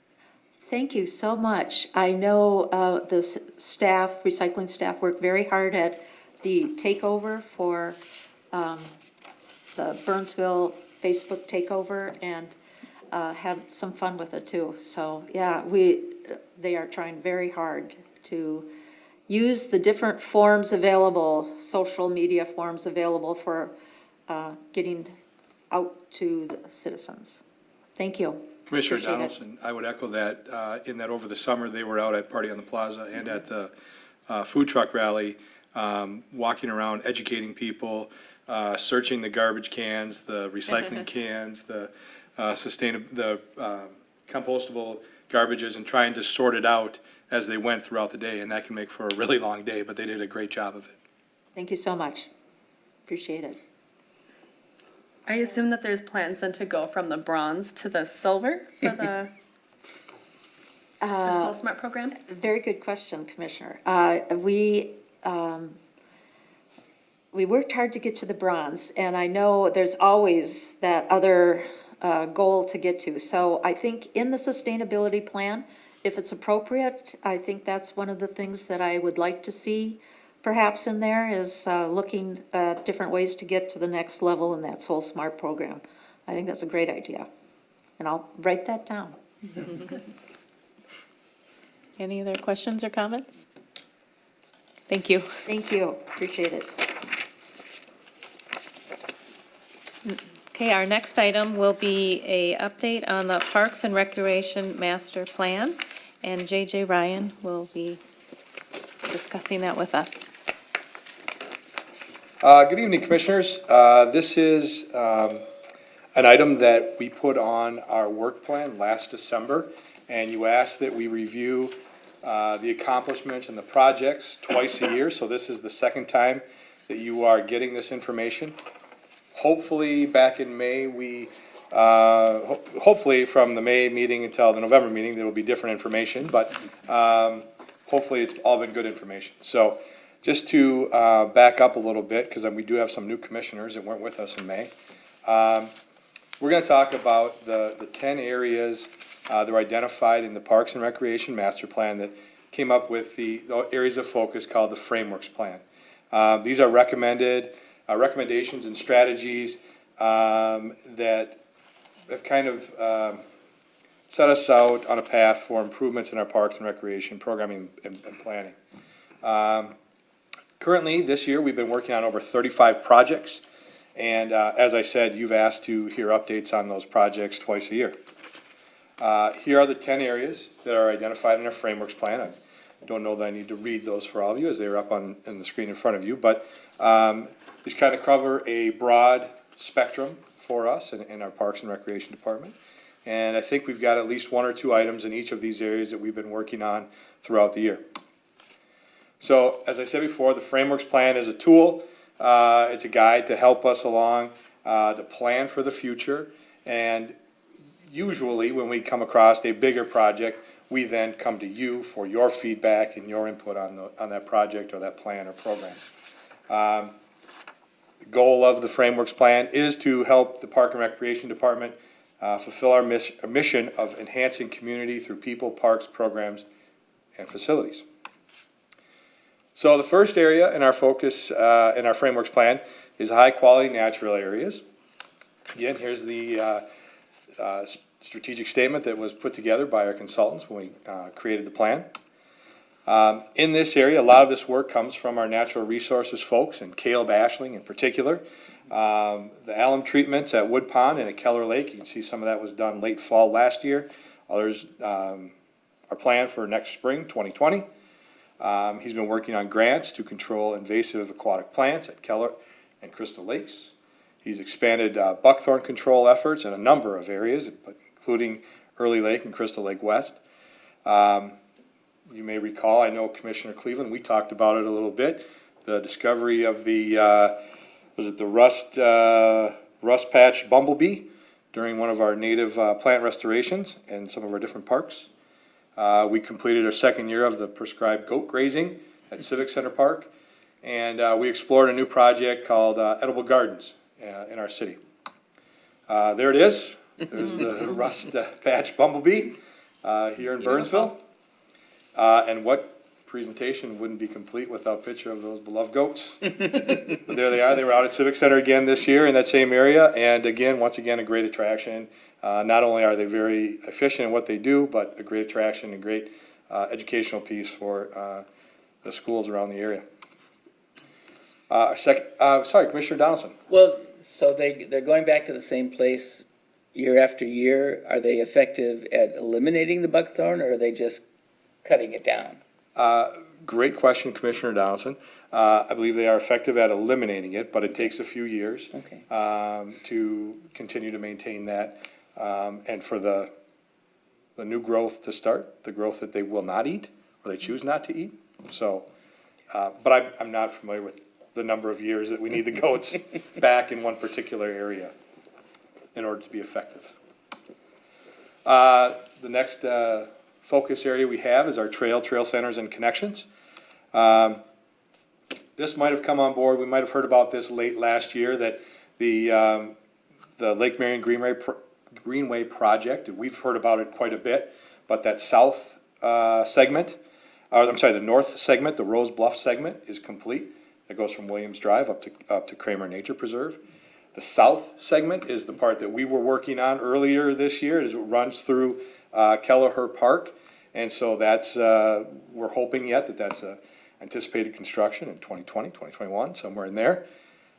Thank you so much. I know the staff, recycling staff, worked very hard at the takeover for the Burnsville Facebook takeover, and had some fun with it too. So yeah, they are trying very hard to use the different forms available, social media forms available for getting out to the citizens. Thank you. Commissioner Appreciate it. Donaldson, I would echo that, in that over the summer, they were out at Party on the Plaza and at the food truck rally, walking around, educating people, searching the garbage cans, the recycling cans, the compostable garbages, and trying to sort it out as they went throughout the day, and that can make for a really long day, but they did a great job of it. Thank you so much. Appreciate it. I assume that there's plans then to go from the bronze to the silver for the Solsmart program? Very good question, Commissioner. We worked hard to get to the bronze, and I know there's always that other goal to get to. So I think in the sustainability plan, if it's appropriate, I think that's one of the things that I would like to see perhaps in there is looking at different ways to get to the next level in that Solsmart program. I think that's a great idea, and I'll write that down. Sounds good. Any other questions or comments? Thank you. Thank you, appreciate it. Okay, our next item will be a update on the Parks and Recreation Master Plan, and JJ Ryan will be discussing that with us. Good evening, Commissioners. This is an item that we put on our work plan last December, and you asked that we review the accomplishments and the projects twice a year, so this is the second time that you are getting this information. Hopefully, back in May, hopefully from the May meeting until the November meeting, there will be different information, but hopefully it's all been good information. So just to back up a little bit, because we do have some new commissioners that weren't with us in May, we're going to talk about the 10 areas that were identified in the Parks and Recreation Master Plan that came up with the areas of focus called the Frameworks Plan. These are recommendations and strategies that have kind of set us out on a path for improvements in our parks and recreation programming and planning. Currently, this year, we've been working on over 35 projects, and as I said, you've asked to hear updates on those projects twice a year. Here are the 10 areas that are identified in our Frameworks Plan. I don't know that I need to read those for all of you as they're up on the screen in front of you, but these kind of cover a broad spectrum for us in our Parks and Recreation Department. And I think we've got at least one or two items in each of these areas that we've been working on throughout the year. So, as I said before, the Frameworks Plan is a tool. It's a guide to help us along to plan for the future. And usually when we come across a bigger project, we then come to you for your feedback and your input on that project or that plan or program. The goal of the Frameworks Plan is to help the Park and Recreation Department fulfill our mission of enhancing community through people, parks, programs, and facilities. So the first area in our focus in our Frameworks Plan is high-quality natural areas. Again, here's the strategic statement that was put together by our consultants when we created the plan. In this area, a lot of this work comes from our natural resources folks, and Caleb Ashling in particular. The alum treatments at Wood Pond and at Keller Lake, you can see some of that was done late fall last year. Others are planned for next spring, 2020. He's been working on grants to control invasive aquatic plants at Keller and Crystal Lakes. He's expanded buckthorn control efforts in a number of areas, including Early Lake and Crystal Lake West. You may recall, I know Commissioner Cleveland, we talked about it a little bit, the discovery of the, was it the rust patch bumblebee during one of our native plant restorations in some of our different parks. We completed our second year of the prescribed goat grazing at Civic Center Park, and we explored a new project called Edible Gardens in our city. There it is. There's the rust patch bumblebee here in Burnsville. And what presentation wouldn't be complete without a picture of those beloved goats? But there they are. They were out at Civic Center again this year in that same area, and again, once again, a great attraction. Not only are they very efficient in what they do, but a great attraction and great educational piece for the schools around the area. Sorry, Commissioner Donaldson. Well, so they're going back to the same place year after year. Are they effective at eliminating the buckthorn, or are they just cutting it down? Great question, Commissioner Donaldson. I believe they are effective at eliminating it, but it takes a few years Okay. to continue to maintain that, and for the new growth to start, the growth that they will not eat or they choose not to eat. So, but I'm not familiar with the number of years that we need the goats back in one particular area in order to be effective. The next focus area we have is our trail centers and connections. This might have come on board, we might have heard about this late last year, that the Lake Marion Greenway project, we've heard about it quite a bit, but that south segment, the north segment, the Rose Bluff segment is complete. That goes from Williams Drive up to Kramer Nature Preserve. The south segment is the part that we were working on earlier this year, as it runs through Kelleher Park. And so that's, we're hoping yet that's anticipated construction in 2020, 2021, somewhere in there.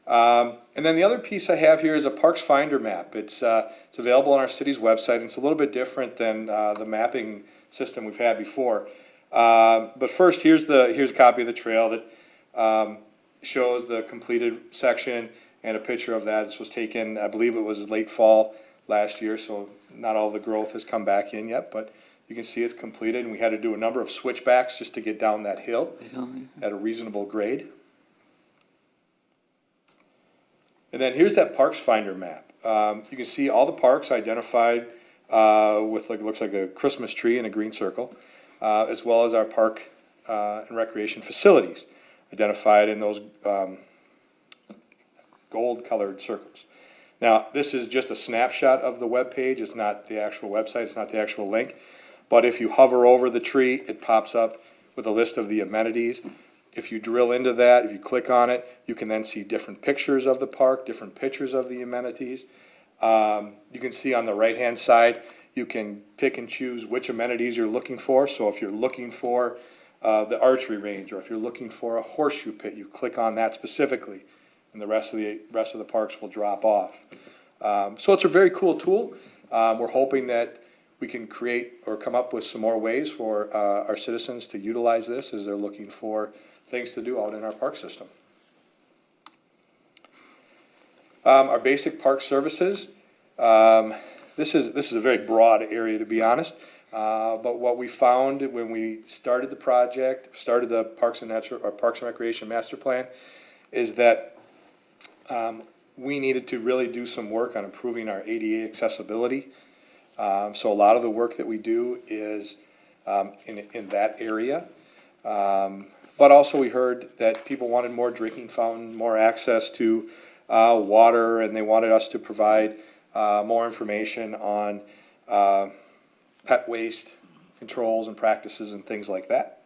And then the other piece I have here is a Parks Finder map. It's available on our city's website. It's a little bit different than the mapping system we've had before. But first, here's a copy of the trail that shows the completed section and a picture of that. This was taken, I believe it was late fall last year, so not all the growth has come back in yet, but you can see it's completed, and we had to do a number of switchbacks just to get down that hill at a reasonable grade. And then here's that Parks Finder map. You can see all the parks identified with like, looks like a Christmas tree and a green circle, as well as our park and recreation facilities identified in those gold-colored circles. Now, this is just a snapshot of the web page. It's not the actual website. It's not the actual link. But if you hover over the tree, it pops up with a list of the amenities. If you drill into that, if you click on it, you can then see different pictures of the park, different pictures of the amenities. You can see on the right-hand side, you can pick and choose which amenities you're looking for. So if you're looking for the archery range, or if you're looking for a horseshoe pit, you click on that specifically, and the rest of the parks will drop off. So it's a very cool tool. We're hoping that we can create or come up with some more ways for our citizens to utilize this as they're looking for things to do out in our park system. Our basic park services. This is a very broad area, to be honest. But what we found when we started the project, started the Parks and Recreation Master Plan, is that we needed to really do some work on improving our ADA accessibility. So a lot of the work that we do is in that area. But also we heard that people wanted more drinking fountain, more access to water, and they wanted us to provide more information on pet waste controls and practices and things like that.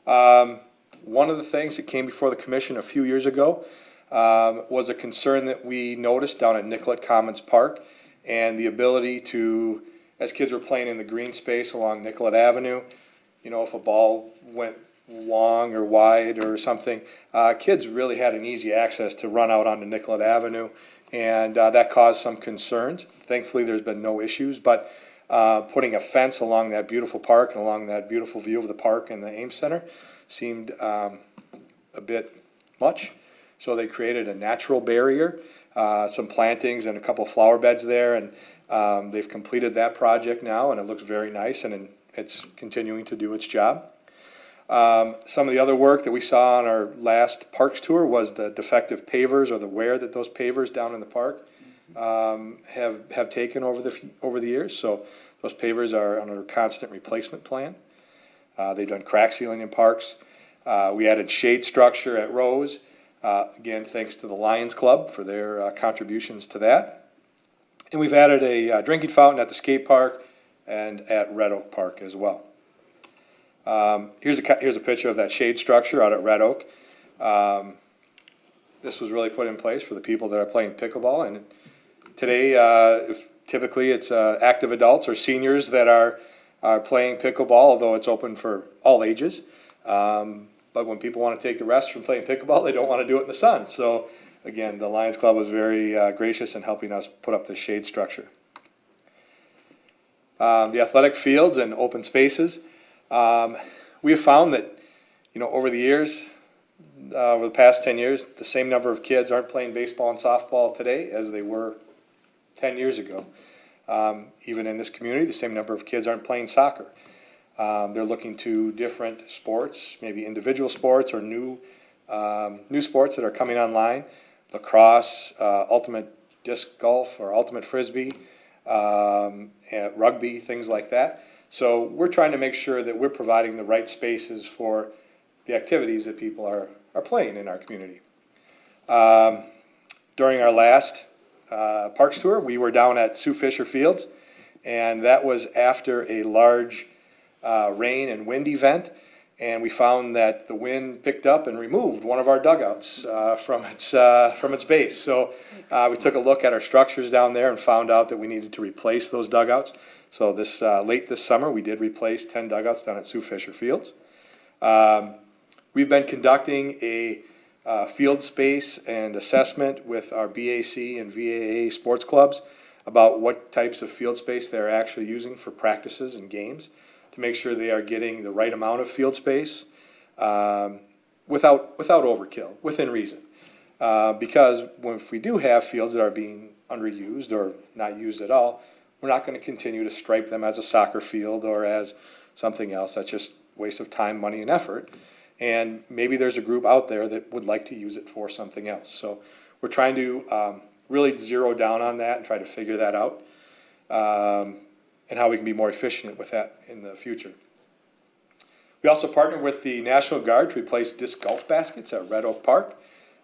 One of the things that came before the commission a few years ago was a concern that we noticed down at Nicollet Commons Park, and the ability to, as kids were playing in the green space along Nicollet Avenue, you know, if a ball went long or wide or something, kids really had an easy access to run out onto Nicollet Avenue, and that caused some concerns. Thankfully, there's been no issues, but putting a fence along that beautiful park and along that beautiful view of the park and the Ames Center seemed a bit much. So they created a natural barrier, some plantings and a couple flower beds there, and they've completed that project now, and it looks very nice, and it's continuing to do its job. Some of the other work that we saw on our last parks tour was the defective pavers, or the wear that those pavers down in the park have taken over the years. So those pavers are on a constant replacement plan. They've done crack sealing in parks. We added shade structure at Rose. Again, thanks to the Lions Club for their contributions to that. And we've added a drinking fountain at the skate park and at Red Oak Park as well. Here's a picture of that shade structure out at Red Oak. This was really put in place for the people that are playing pickleball. And today, typically it's active adults or seniors that are playing pickleball, although it's open for all ages. But when people want to take the rest from playing pickleball, they don't want to do it in the sun. So again, the Lions Club was very gracious in helping us put up the shade structure. The athletic fields and open spaces. We have found that, over the years, over the past 10 years, the same number of kids aren't playing baseball and softball today as they were 10 years ago. Even in this community, the same number of kids aren't playing soccer. They're looking to different sports, maybe individual sports or new sports that are coming online. Lacrosse, ultimate disc golf or ultimate frisbee, and rugby, things like that. So we're trying to make sure that we're providing the right spaces for the activities that people are playing in our community. During our last Parks tour, we were down at Sue Fisher Fields, and that was after a large rain and wind event, and we found that the wind picked up and removed one of our dugouts from its base. So we took a look at our structures down there and found out that we needed to replace those dugouts. So late this summer, we did replace 10 dugouts down at Sue Fisher Fields. We've been conducting a field space and assessment with our BAC and VAA sports clubs about what types of field space they're actually using for practices and games to make sure they are getting the right amount of field space without overkill, within reason. Because if we do have fields that are being underused or not used at all, we're not going to continue to stripe them as a soccer field or as something else. That's just waste of time, money, and effort. And maybe there's a group out there that would like to use it for something else. So we're trying to really zero down on that and try to figure that out, and how we can be more efficient with that in the future. We also partnered with the National Guard to replace disc golf baskets at Red Oak Park.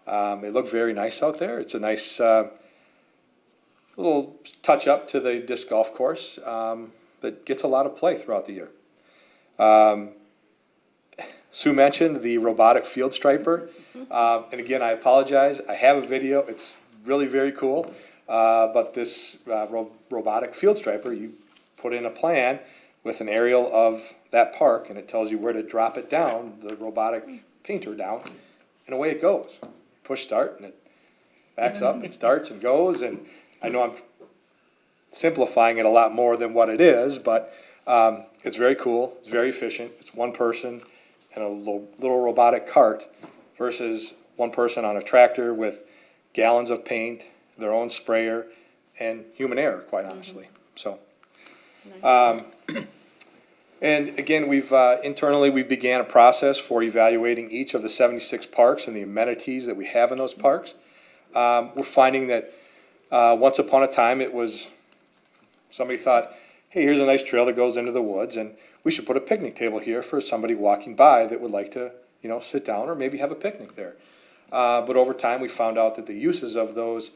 They look very nice out there. It's a nice little touch up to the disc golf course that gets a lot of play throughout the year. Sue mentioned the robotic field striper, and again, I apologize. I have a video. It's really very cool, but this robotic field striper, you put in a plan with an aerial of that park, and it tells you where to drop it down, the robotic painter down, and away it goes. Push start, and it backs up and starts and goes, and I know I'm simplifying it a lot more than what it is, but it's very cool, it's very efficient. It's one person and a little robotic cart versus one person on a tractor with gallons of paint, their own sprayer, and human error, quite honestly. So, and again, internally we began a process for evaluating each of the 76 parks and the amenities that we have in those parks. We're finding that once upon a time somebody thought, hey, here's a nice trail that goes into the woods, and we should put a picnic table here for somebody walking by that would like to, sit down or maybe have a picnic there. But over time, we found out that the uses of those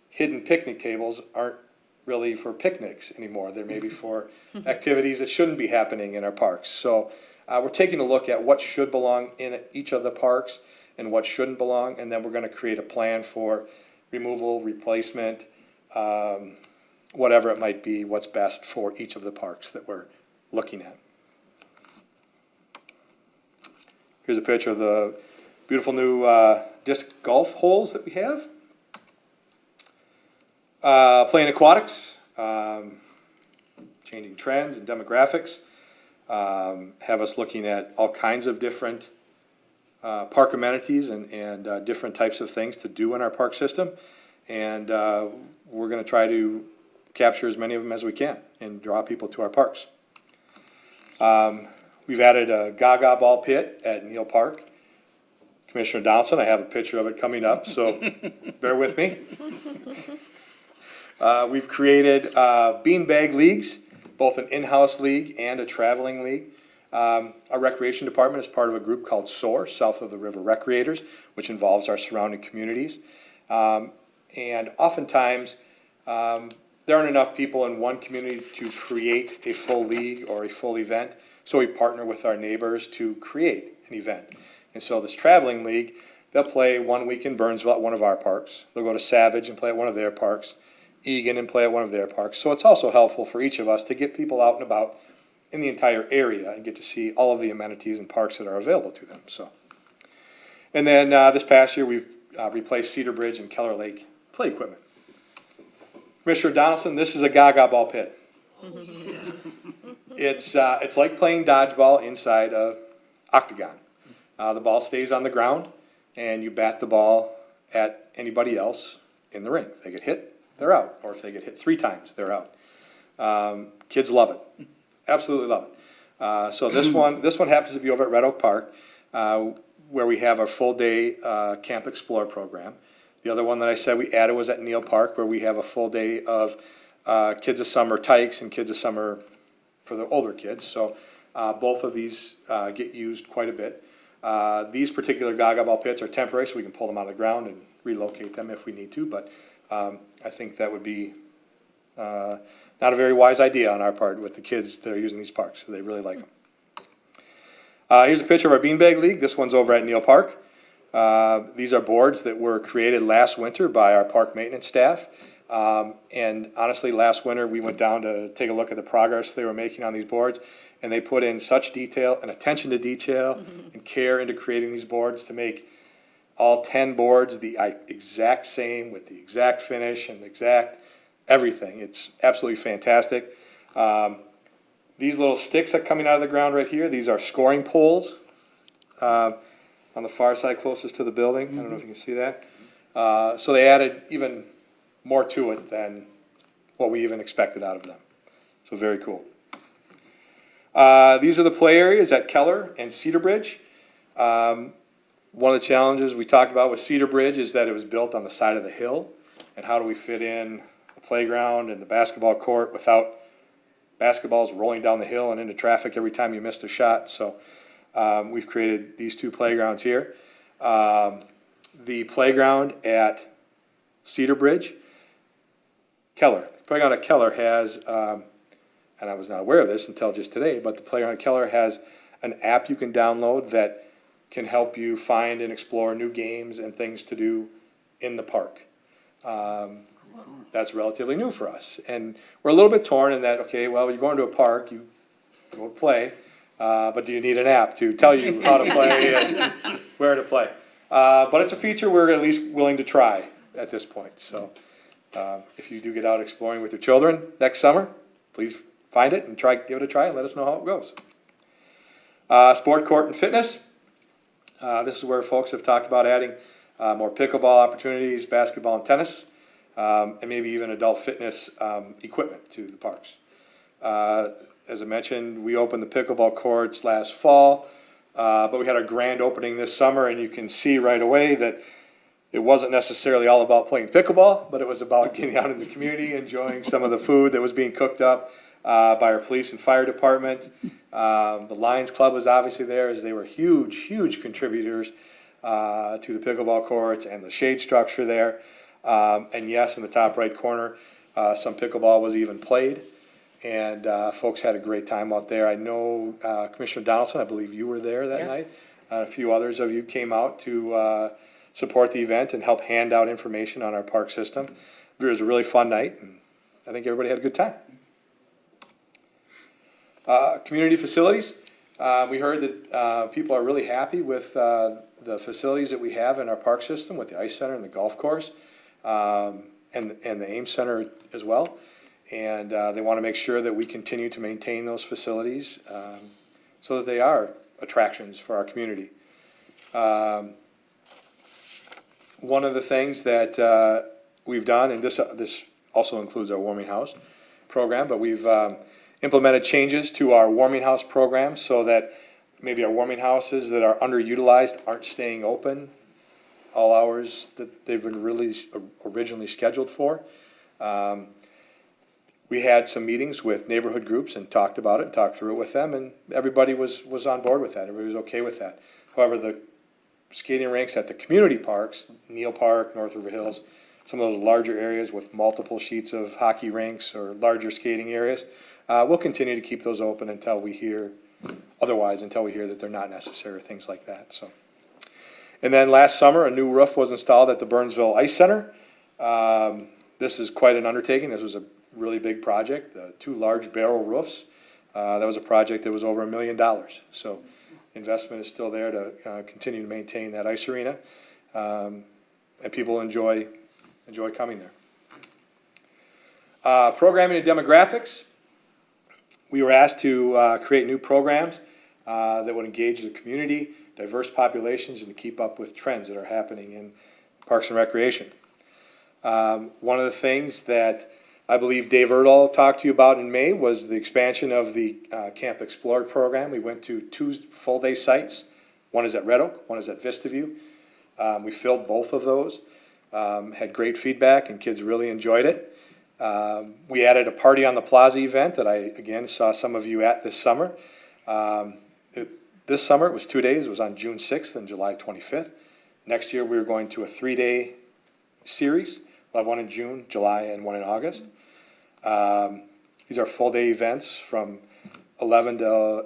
hidden picnic tables aren't really for picnics anymore. They're maybe for activities that shouldn't be happening in our parks. So we're taking a look at what should belong in each of the parks and what shouldn't belong, and then we're going to create a plan for removal, replacement, whatever it might be, what's best for each of the parks that we're looking at. Here's a picture of the beautiful new disc golf holes that we have. Playing aquatics, changing trends and demographics, have us looking at all kinds of different park amenities and different types of things to do in our park system. And we're going to try to capture as many of them as we can and draw people to our parks. We've added a Gaga ball pit at Neal Park. Commissioner Donaldson, I have a picture of it coming up, so bear with me. We've created beanbag leagues, both an in-house league and a traveling league. Our recreation department is part of a group called SOAR, South of the River Recreators, which involves our surrounding communities. And oftentimes, there aren't enough people in one community to create a full league or a full event, so we partner with our neighbors to create an event. And so this traveling league, they'll play 1 week in Burnsville at one of our parks. They'll go to Savage and play at one of their parks, Egan and play at one of their parks. So it's also helpful for each of us to get people out and about in the entire area and get to see all of the amenities and parks that are available to them, so. And then, this past year, we've replaced Cedar Bridge and Keller Lake play equipment. Commissioner Donaldson, this is a gaga ball pit. It's like playing dodgeball inside a octagon. The ball stays on the ground, and you bat the ball at anybody else in the ring. If they get hit, they're out, or if they get hit 3 times, they're out. Kids love it, absolutely love it. So this one happens to be over at Red Oak Park, where we have our full-day Camp Explore program. The other one that I said we added was at Neal Park, where we have a full day of Kids of Summer Tykes and Kids of Summer for the older kids. So both of these get used quite a bit. These particular gaga ball pits are temporary, so we can pull them out of the ground and relocate them if we need to. But I think that would be not a very wise idea on our part with the kids that are using these parks. So they really like them. Here's a picture of our Beanbag League. This one's over at Neal Park. These are boards that were created last winter by our park maintenance staff. And honestly, last winter, we went down to take a look at the progress they were making on these boards. And they put in such detail and attention to detail and care into creating these boards to make all 10 boards the exact same with the exact finish and the exact everything. It's absolutely fantastic. These little sticks that are coming out of the ground right here, these are scoring poles on the far side closest to the building. I don't know if you can see that. So they added even more to it than what we even expected out of them. So very cool. These are the play areas at Keller and Cedar Bridge. One of the challenges we talked about with Cedar Bridge is that it was built on the side of the hill. And how do we fit in the playground and the basketball court without basketballs rolling down the hill and into traffic every time you missed a shot? So we've created these 2 playgrounds here. The playground at Cedar Bridge, Keller. The playground at Keller has, and I was not aware of this until just today, but the playground at Keller has an app you can download that can help you find and explore new games and things to do in the park. That's relatively new for us. And we're a little bit torn in that, okay, well, you're going to a park, you go play, but do you need an app to tell you how to play and where to play? But it's a feature we're at least willing to try at this point. So if you do get out exploring with your children next summer, please find it and give it a try and let us know how it goes. Sport court and fitness. This is where folks have talked about adding more pickleball opportunities, basketball and tennis, and maybe even adult fitness equipment to the parks. As I mentioned, we opened the pickleball courts last fall, but we had our grand opening this summer, and you can see right away that it wasn't necessarily all about playing pickleball, but it was about getting out in the community, enjoying some of the food that was being cooked up by our police and fire department. The Lions Club was obviously there, as they were huge contributors to the pickleball courts and the shade structure there. And yes, in the top right corner, some pickleball was even played, and folks had a great time out there. I know Commissioner Donaldson, I believe you were there that night. A few others of you came out to support the event and help hand out information on our park system. It was a really fun night, and I think everybody had a good time. Community facilities. We heard that people are really happy with the facilities that we have in our park system with the ice center and the golf course, and the Ames Center as well. And they want to make sure that we continue to maintain those facilities so that they are attractions for our community. One of the things that we've done, and this also includes our warming house program, but we've implemented changes to our warming house program so that maybe our warming houses that are underutilized aren't staying open all hours that they've been really originally scheduled for. We had some meetings with neighborhood groups and talked about it and talked through it with them, and everybody was on board with that. Everybody was okay with that. However, the skating rinks at the community parks, Neal Park, North River Hills, some of those larger areas with multiple sheets of hockey rinks or larger skating areas, we'll continue to keep those open until we hear that they're not necessary, things like that. So, and then last summer, a new roof was installed at the Burnsville Ice Center. This is quite an undertaking. This was a really big project. 2 large barrel roofs That was a project that was over $1 million. So investment is still there to continue to maintain that ice arena, and people enjoy coming there. Programming and demographics. We were asked to create new programs that would engage the community, diverse populations, and to keep up with trends that are happening in Parks and Recreation. One of the things that I believe Dave Erdahl talked to you about in May was the expansion of the Camp Explorer program. We went to 2 full-day sites. One is at Red Oak, one is at Vista View. We filled both of those, had great feedback, and kids really enjoyed it. We added a Party on the Plaza event that I, again, saw some of you at this summer. This summer, it was 2 days. It was on June 6th and July 25th. Next year, we're going to a 3-day series. We'll have one in June, July, and one in August. These are full-day events from 11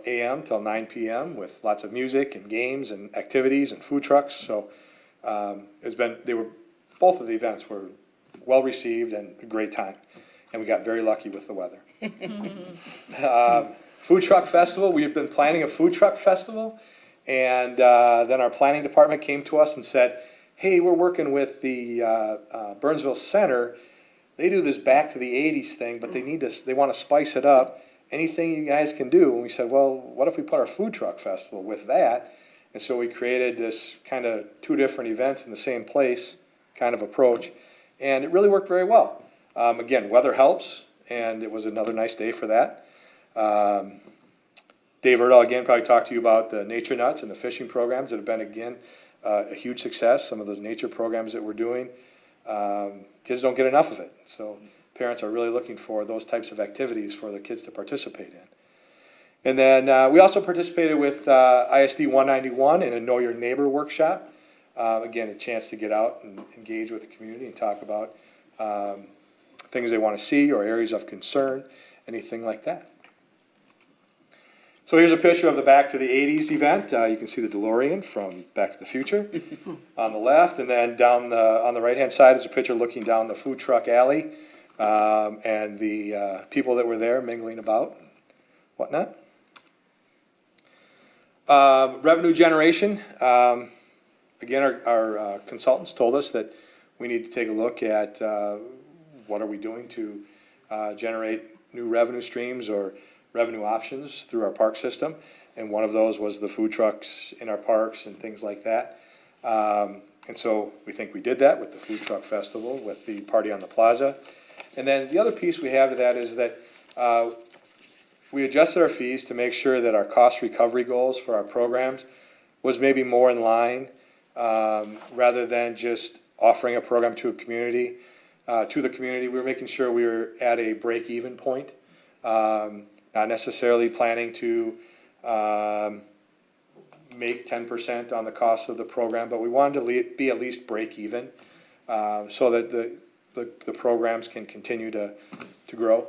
a.m. till 9 p.m. with lots of music and games and activities and food trucks. So both of the events were well received and a great time, and we got very lucky with the weather. Food truck festival. We've been planning a food truck festival, and then our planning department came to us and said, hey, we're working with the Burnsville Center. They do this back to the 80s thing, but they want to spice it up. Anything you guys can do? And we said, well, what if we put our food truck festival with that? And so we created this kind of 2 different events in the same place kind of approach, and it really worked very well. Again, weather helps, and it was another nice day for that. Dave Erdahl, again, probably talked to you about the nature nuts and the fishing programs that have been, again, a huge success. Some of those nature programs that we're doing, kids don't get enough of it. So parents are really looking for those types of activities for their kids to participate in. And then we also participated with ISD 191 in a Know Your Neighbor workshop. Again, a chance to get out and engage with the community and talk about things they want to see or areas of concern, anything like that. So here's a picture of the Back to the 80s event. You can see the DeLorean from Back to the Future on the left, and then down on the right-hand side is a picture looking down the food truck alley and the people that were there mingling about and whatnot. Revenue generation. Again, our consultants told us that we need to take a look at what are we doing to generate new revenue streams or revenue options through our park system, and one of those was the food trucks in our parks and things like that. And so we think we did that with the food truck festival, with the Party on the Plaza. And then the other piece we have to that is that we adjusted our fees to make sure that our cost recovery goals for our programs was maybe more in line, rather than just offering a program to a community, to the community. We were making sure we were at a break-even point. Not necessarily planning to make 10% on the cost of the program, but we wanted to be at least break even so that the programs can continue to grow.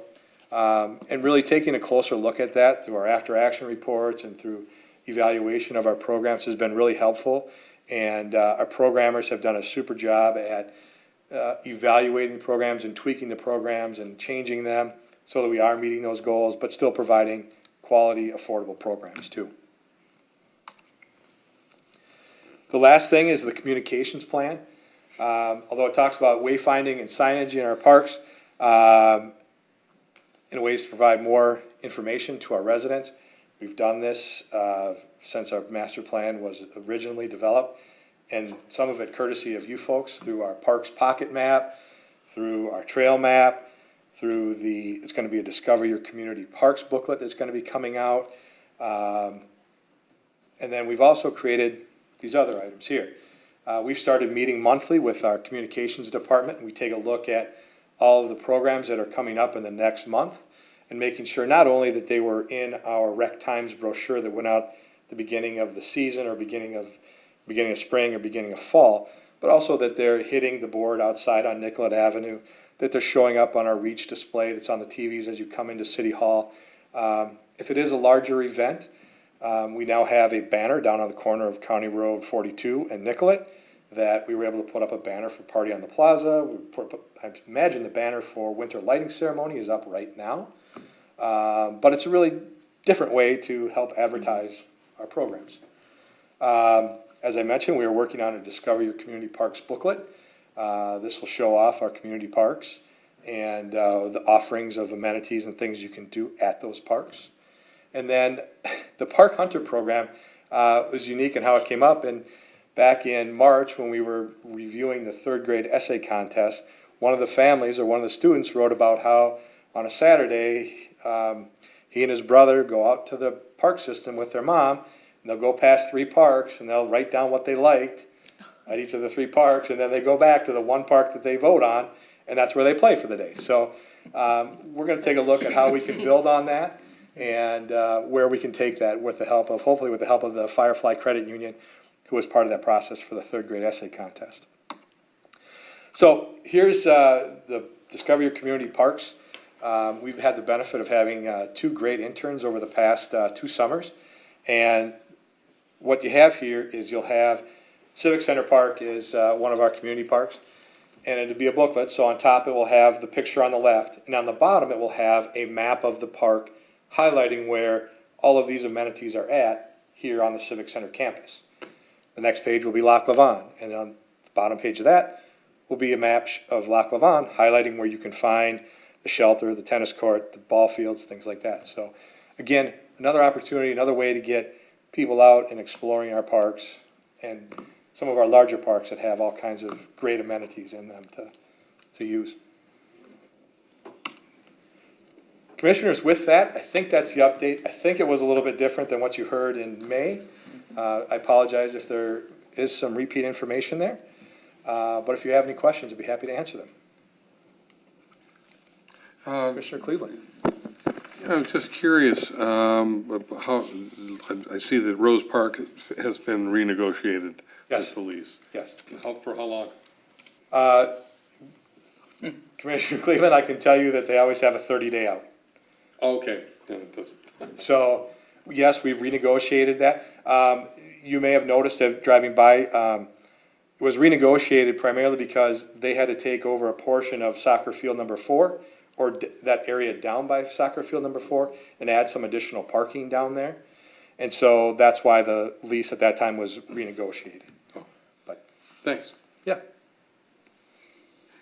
And really taking a closer look at that through our after-action reports and through evaluation of our programs has been really helpful. And our programmers have done a super job at evaluating the programs and tweaking the programs and changing them so that we are meeting those goals, but still providing quality, affordable programs too. The last thing is the communications plan. Although it talks about wayfinding and signage in our parks, in ways to provide more information to our residents. We've done this since our master plan was originally developed, and some of it courtesy of you folks through our Parks Pocket Map, through our Trail Map, through it's going to be a Discover Your Community Parks booklet that's going to be coming out. And then we've also created these other items here. We've started meeting monthly with our communications department, and we take a look at all of the programs that are coming up in the next month and making sure not only that they were in our Rec Times brochure that went out at the beginning of the season or beginning of spring or beginning of fall, but also that they're hitting the board outside on Nicollet Avenue, that they're showing up on our Reach display that's on the TVs as you come into City Hall. If it is a larger event, we now have a banner down on the corner of County Road 42 and Nicollet that we were able to put up a banner for Party on the Plaza. I imagine the banner for Winter Lighting Ceremony is up right now. But it's a really different way to help advertise our programs. As I mentioned, we are working on a Discover Your Community Parks booklet. This will show off our community parks and the offerings of amenities and things you can do at those parks. And then the Park Hunter program was unique in how it came up. And back in March, when we were reviewing the third grade essay contest, one of the families or one of the students wrote about how on a Saturday, he and his brother go out to the park system with their mom, and they'll go past 3 parks, and they'll write down what they liked at each of the 3 parks, and then they go back to the one park that they vote on, and that's where they play for the day. So we're going to take a look at how we can build on that and where we can take that with the help of, hopefully with the help of the Firefly Credit Union, who was part of that process for the third grade essay contest. So here's the Discover Your Community Parks. We've had the benefit of having 2 great interns over the past 2 summers. And what you have here is you'll have Civic Center Park is one of our community parks. And it'll be a booklet, so on top it will have the picture on the left, and on the bottom it will have a map of the park highlighting where all of these amenities are at here on the Civic Center campus. The next page will be Lac Lavon, and on the bottom page of that will be a map of Lac Lavon highlighting where you can find the shelter, the tennis court, the ball fields, things like that. So again, another opportunity, another way to get people out and exploring our parks and some of our larger parks that have all kinds of great amenities in them to use. Commissioners, with that, I think that's the update. I think it was a little bit different than what you heard in May. I apologize if there is some repeat information there. But if you have any questions, I'd be happy to answer them. Commissioner Cleveland. Yeah, I'm just curious, how, I see that Rose Park has been renegotiated. Yes. With the lease. Yes. For how long? Commissioner Cleveland, I can tell you that they always have a 30-day out. Okay. Yeah, it doesn't. So, yes, we've renegotiated that. You may have noticed that driving by, it was renegotiated primarily because they had to take over a portion of soccer field number 4, or that area down by soccer field number 4, and add some additional parking down there. And so that's why the lease at that time was renegotiated. Oh. But Thanks. yeah.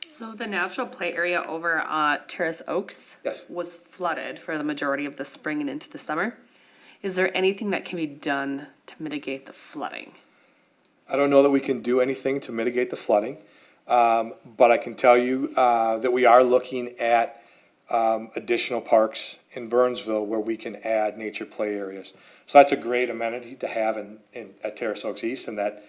So the natural play area over at Terrace Oaks Yes. was flooded for the majority of the spring and into the summer. Is there anything that can be done to mitigate the flooding? I don't know that we can do anything to mitigate the flooding, but I can tell you that we are looking at additional parks in Burnsville where we can add nature play areas. So that's a great amenity to have at Terrace Oaks East in that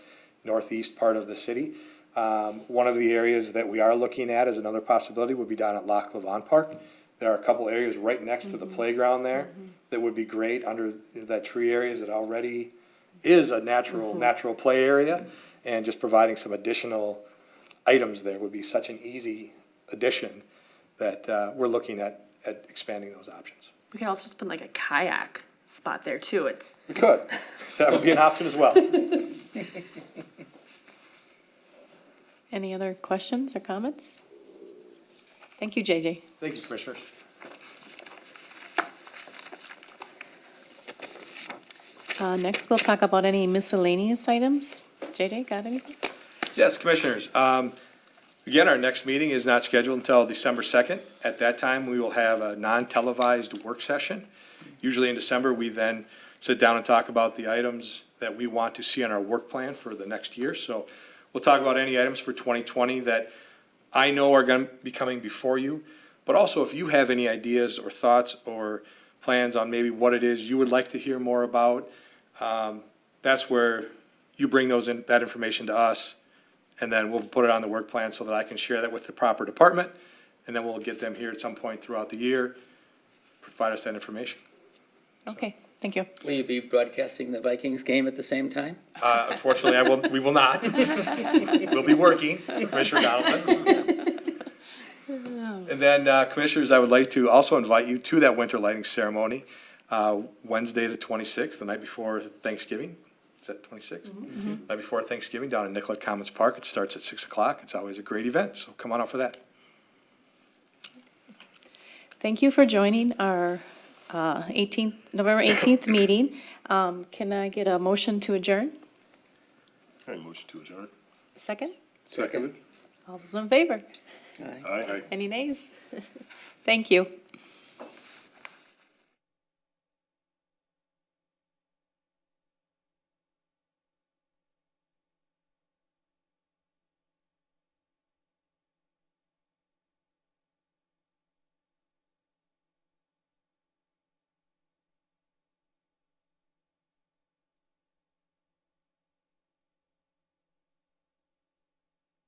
northeast part of the city. One of the areas that we are looking at as another possibility would be down at Lac Lavon Park. There are a couple areas right next to the playground there that would be great under that tree areas that already is a natural play area, and just providing some additional items there would be such an easy addition that we're looking at expanding those options. We could also just put like a kayak spot there too. It's We could. That would be an option as well. Any other questions or comments? Thank you, JJ. Thank you, Commissioners. Next, we'll talk about any miscellaneous items. JJ, got anything? Yes, Commissioners. Again, our next meeting is not scheduled until December 2nd. At that time, we will have a non-televised work session. Usually in December, we then sit down and talk about the items that we want to see on our work plan for the next year. So we'll talk about any items for 2020 that I know are going to be coming before you. But also, if you have any ideas or thoughts or plans on maybe what it is you would like to hear more about, that's where you bring that information to us, and then we'll put it on the work plan so that I can share that with the proper department, and then we'll get them here at some point throughout the year, provide us that information. Okay, thank you. Will you be broadcasting the Vikings game at the same time? Unfortunately, we will not. We'll be working, Commissioner Donaldson. And then, Commissioners, I would like to also invite you to that winter lighting ceremony, Wednesday the 26th, the night before Thanksgiving. Is that 26th? Mm-hmm. Night before Thanksgiving down in Nicollet Commons Park. It starts at 6 o'clock. It's always a great event, so come on out for that. Thank you for joining our November 18th meeting. Can I get a motion to adjourn? I motion to adjourn. Second? Seconded? All those in favor? Aye. Any nays? Thank you.